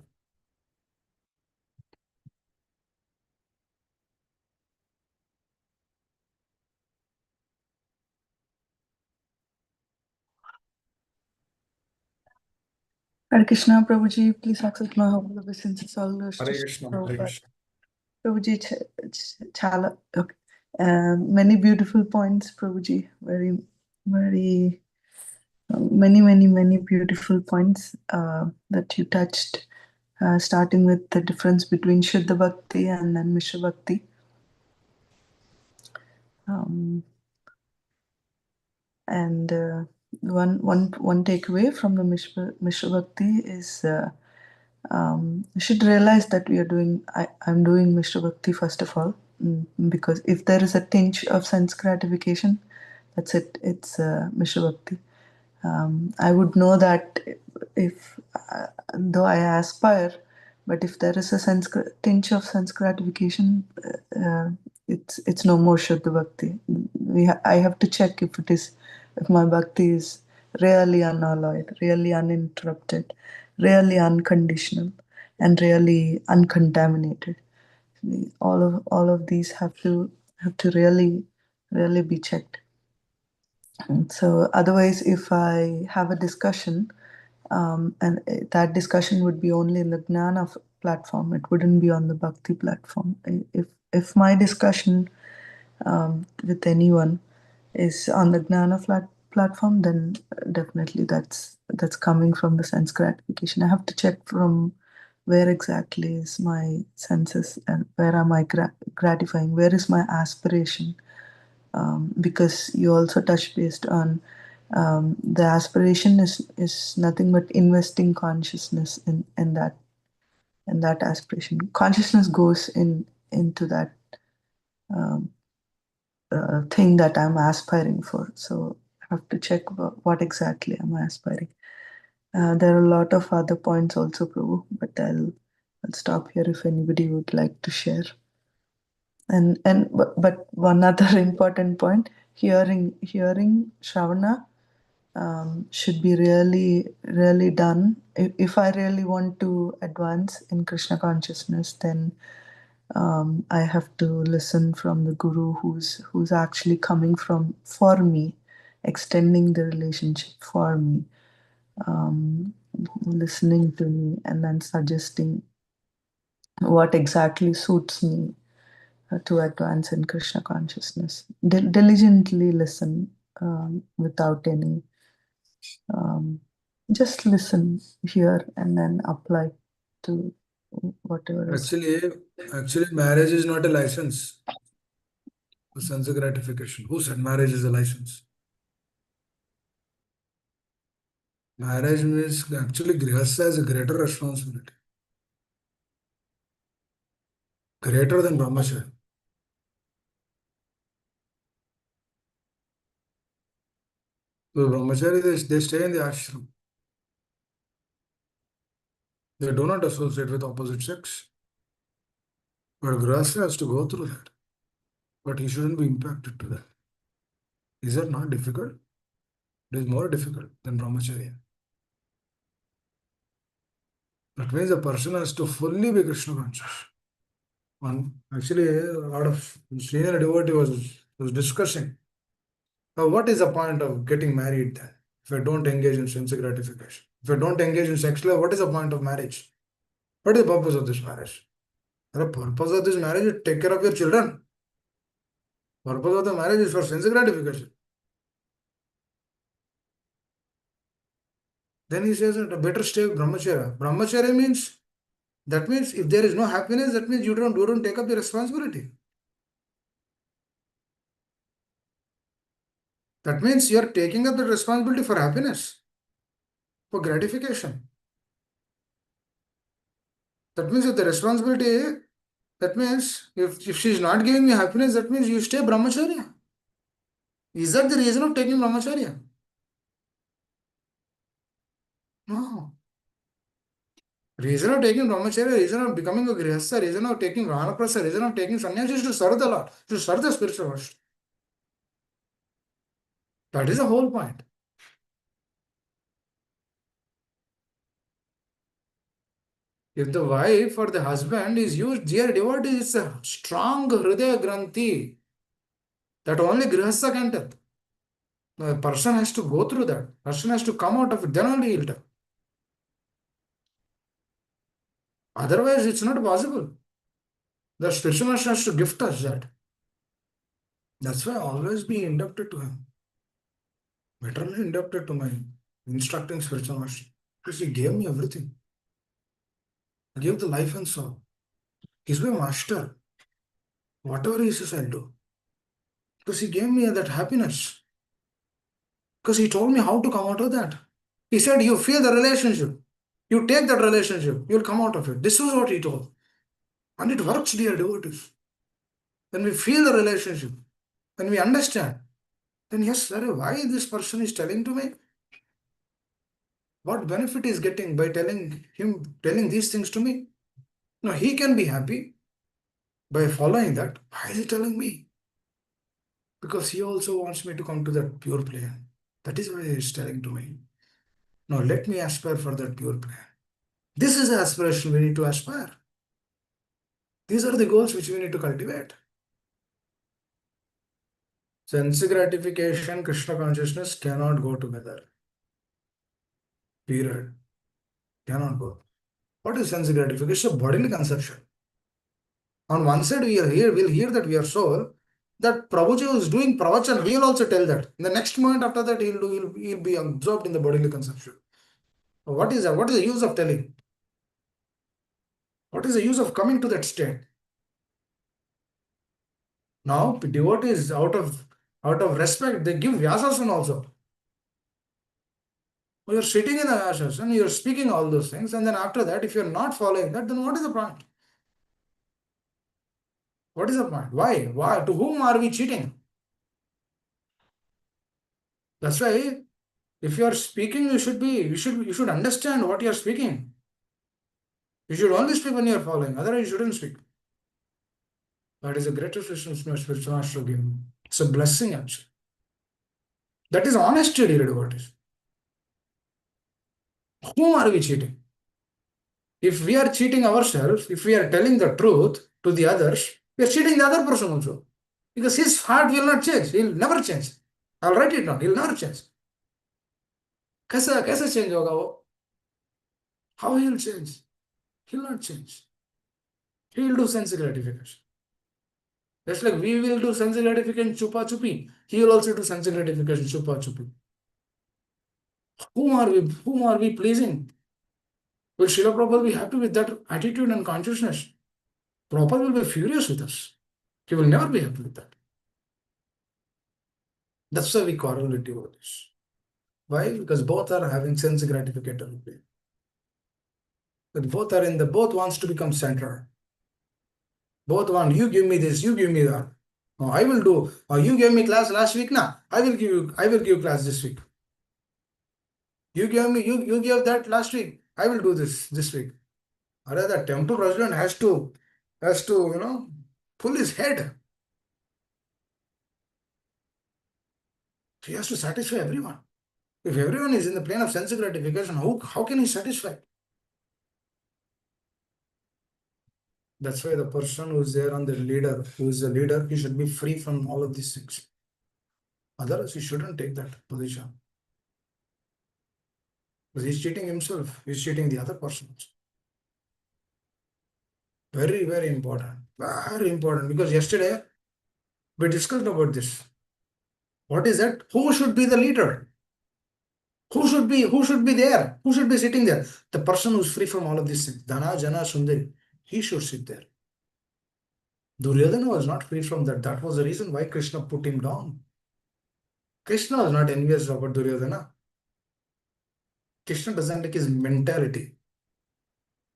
Hare Krishna, Prabhuji, please accept my humble obeisances. All goes to Hare Krishna. Hare Prabhupada. Krishna. Prabhuji, chala, okay. Many beautiful points, Prabhuji. Very, very, many beautiful points that you touched, starting with the difference between Shuddha Bhakti and then Mishra Bhakti. And one takeaway from the Mishra Bhakti is you should realize that I'm doing Mishra Bhakti first of all, because if there is a tinge of sense gratification, that's it. It's Mishra Bhakti. I would know that if though I aspire, but if there is a tinge of sense gratification, it's no more Shuddha Bhakti. I have to check if my Bhakti is really unalloyed, really uninterrupted, really unconditional, and really uncontaminated. All of these have to really be checked. And so otherwise, if I have a discussion, and that discussion would be only in the Gnana platform, it wouldn't be on the Bhakti platform. If my discussion with anyone is on the Gnana platform, then definitely that's coming from the sense gratification. I have to check from where exactly is my senses and where am I gratifying, where is my aspiration. Because you also touch based on the aspiration is nothing but investing consciousness in that aspiration. Consciousness goes into that thing that I'm aspiring for. So I have to check what exactly am I aspiring. There are a lot of other points also, Prabhu, but I'll stop here if anybody would like to share. But one other important point: hearing Shravana should be really done. If I really want to advance in Krishna consciousness, then I have to listen from the Guru who's actually coming for me, extending the relationship for me, listening to me, and then suggesting what exactly suits me. to advance in Krishna consciousness. Diligently listen without any, just listen, hear, and then apply to whatever is. Actually, marriage is not a license for sense gratification. Who said marriage is a license? Marriage means actually Grihastha has a greater responsibility, greater than Brahmacharya. So Brahmachari, they stay in the ashram. They do not associate with opposite sex. But Grihastha has to go through that. But he shouldn't be impacted to that. Is that not difficult? It is more difficult than Brahmacharya. That means a person has to fully be Krishna conscious. Actually, a lot of senior devotee was discussing what is the point of getting married then if I don't engage in sense gratification? If I don't engage in sex love, what is the point of marriage? What is the purpose of this marriage? The purpose of this marriage is to take care of your children. Purpose of the marriage is for sense gratification. Then he says that better stay with brahmacharya. Brahmacharya means that means if there is no happiness, that means you don't take up the responsibility. That means you are taking up the responsibility for happiness, for gratification. That means if the responsibility, that means if she is not giving me happiness, that means you stay brahmacharya. Is that the reason of taking brahmacharya? No. Reason of taking brahmacharya, reason of becoming a grihastha, reason of taking vanaprastha, reason of taking sannyas is to serve the Lord, to serve the spiritual world. That is the whole point. If the wife or the husband is used, dear devotee, it's a strong hridaya granthi that only grihastha can tell. The person has to go through that. Person has to come out of it. Then only he'll tell. Otherwise, it's not possible. The spiritual master has to gift us that. That's why I always be inducted to him. Literally inducted to my instructing spiritual master. Because he gave me everything. He gave the life and soul. He's my master. Whatever he says, I'll do. Because he gave me that happiness. Because he told me how to come out of that. He said, you feel the relationship. You take that relationship. You'll come out of it. This is what he told. And it works, dear devotees. When we feel the relationship, when we understand, then yes, sir, why this person is telling to me? What benefit is getting by telling these things to me? No, he can be happy by following that. Why is he telling me? Because he also wants me to come to that pure plane. That is why he is telling to me. Now let me aspire for that pure plane. This is the aspiration we need to aspire. These are the goals which we need to cultivate. Sense gratification, Krishna consciousness cannot go together. Period. Cannot go. What is sense gratification? It's a bodily conception. On one side, we'll hear that we are soul. That Prabhuji who is doing pravachan, he'll also tell that. In the next moment after that, he'll be absorbed in the bodily conception. What is that? What is the use of telling? What is the use of coming to that state? Now, devotees out of respect, they give Vyasasana also. You're sitting in the Vyasasana, you're speaking all those things, and then after that, if you're not following that, then what is the point? What is the point? Why? Why? To whom are we cheating? That's why if you are speaking, you should understand what you are speaking. You should only speak when you are following, otherwise you shouldn't speak. That is the greatest wisdom my spiritual master gave me. It's a blessing actually. That is honesty, dear devotees. Whom are we cheating? If we are cheating ourselves, if we are telling the truth to the others, we are cheating the other person also. Because his heart will not change. He'll never change. I'll write it down. He'll never change. कैसा change होगा वो? How he'll change? He'll not change. He'll do sense gratification. Just like we will do sense gratification chupa chupi, he will also do sense gratification chupa chupi. Whom are we pleasing? Will Srila Prabhupada be happy with that attitude and consciousness? Prabhupada will be furious with us. He will never be happy with that. That's why we correlate devotees. Why? Because both are having sense gratification. But both are in the both wants to become center. Both want you give me this, you give me that. Oh, I will do. Oh, you gave me class last week now. I will give class this week. You gave that last week. I will do this week. Or the temple president has to pull his head. He has to satisfy everyone. If everyone is in the plane of sense gratification, how can he satisfy? That's why the person who's there on the leader, who is the leader, he should be free from all of these things. Otherwise, he shouldn't take that position. Because he's cheating himself, he's cheating the other persons. Very, very important. Very important. Because yesterday we discussed about this. What is that? Who should be the leader? Who should be there? Who should be sitting there? The person who's free from all of these things. Dhana, Jana, Sundari. He should sit there. Duryodhana was not free from that. That was the reason why Krishna put him down. Krishna was not envious about Duryodhana. Krishna doesn't like his mentality.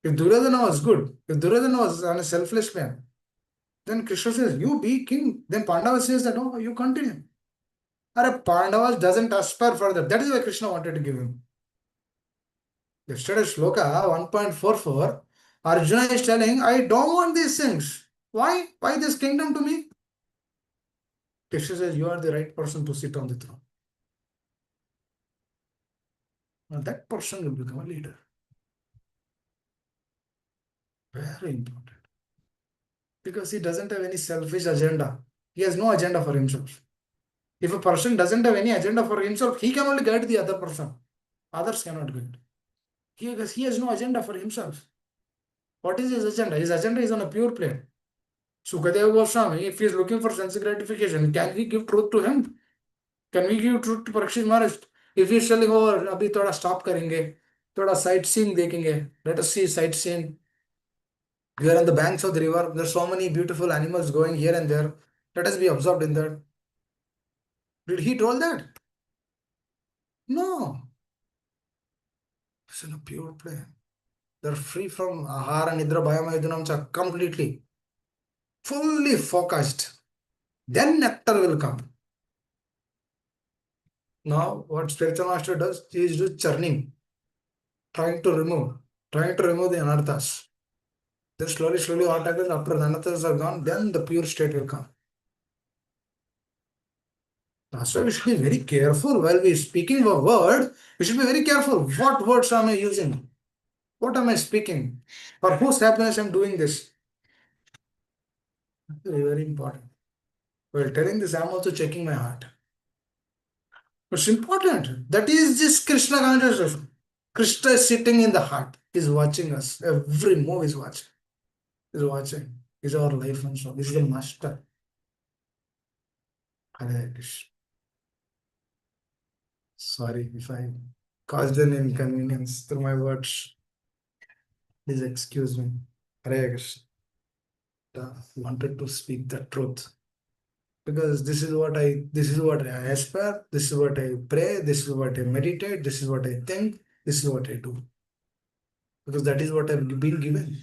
If Duryodhana was good, if Duryodhana was on a selfless man, then Krishna says, you be king. Then Pandava says that, no, you continue. Or Pandavas doesn't aspire for that. That is why Krishna wanted to give him. Yesterday, Shloka 1.44, Arjuna is telling, I don't want these things. Why? Why this kingdom to me? Krishna says, you are the right person to sit on the throne. Now that person will become a leader. Very important. Because he doesn't have any selfish agenda. He has no agenda for himself. If a person doesn't have any agenda for himself, he can only guide the other person. Others cannot guide. Because he has no agenda for himself. What is his agenda? His agenda is on a pure plane. Sukadeva Goswami, if he is looking for sense gratification, can we give truth to him? Can we give truth to Parikshit Maharaj? If he is telling, oh, अभी थोड़ा stop करेंगे, थोड़ा sightseeing देखेंगे, let us see sightseeing. We are on the banks of the river. There are so many beautiful animals going here and there. Let us be absorbed in that. Did he told that? No. It's in a pure plane. They're free from ahara, nidra, bhayama, completely. Fully focused. Then nectar will come. Now, what spiritual master does, he is just churning, trying to remove, the anarthas. Then slowly, what happens after the anarthas are gone, then the pure state will come. That's why we should be very careful while we speaking a word. We should be very careful. What words am I using? What am I speaking? For whose happiness I'm doing this? Very, very important. While telling this, I'm also checking my heart. It's important. That is this Krishna consciousness. Krishna is sitting in the heart. He's watching us. Every move is watching. He's watching. He's our life and soul. He's the master. Hare Krishna. Sorry if I caused an inconvenience through my words. Please excuse me. Hare Krishna. Wanted to speak the truth. Because this is what I aspire, this is what I pray, this is what I meditate, this is what I think, this is what I do. Because that is what I've been given.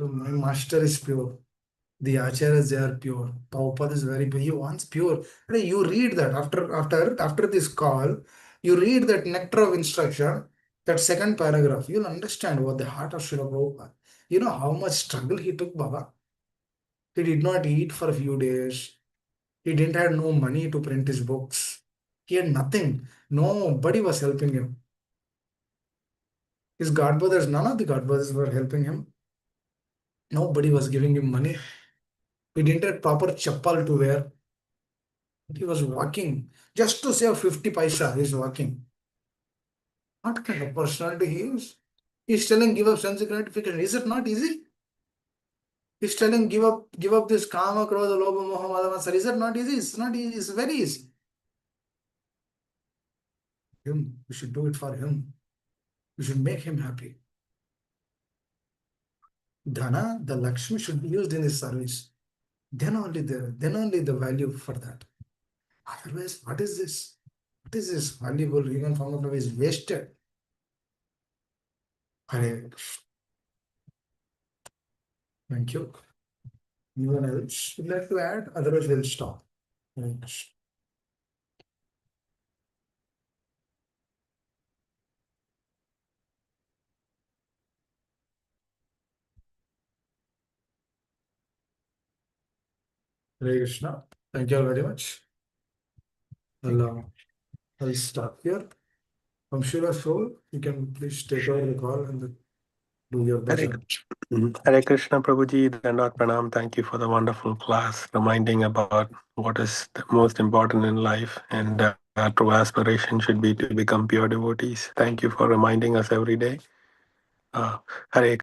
So my master is pure. The acharyas, they are pure. Prabhupada is very pure. He wants pure. You read that after this call, you read that nectar of instruction, that second paragraph, you'll understand what the heart of Srila Prabhupada. You know how much struggle he took, Baba. He did not eat for a few days. He didn't have no money to print his books. He had nothing. Nobody was helping him. His godbrothers, none of the godbrothers were helping him. Nobody was giving him money. He didn't have proper chappal to wear. He was walking just to save 50 paisa. He's walking. What kind of personality he is? He's telling give up sense gratification. Is it not easy? He's telling, give up this kama, krodha, lobha, moha, mada, matsar. Is that not easy? It's not easy. It's very easy. Him. We should do it for him. We should make him happy. Dhana, the Lakshmi should be used in his service. Then only the value for that. Otherwise, what is this? What is this valuable human form of life is wasted? Hare Krishna. Thank you. Anyone else would like to add? Otherwise, we'll stop. Hare Krishna. Hare Krishna. Thank you all very much. I'll stop here. From Shiva Soul, you can please take over the call and do your Hare, bhajan. Hare Krishna Prabhuji, Dandot Pranam. Thank you for the wonderful class, reminding about what is the most important in life, and our true aspiration should be to become pure devotees. Thank you for reminding us every day. Hare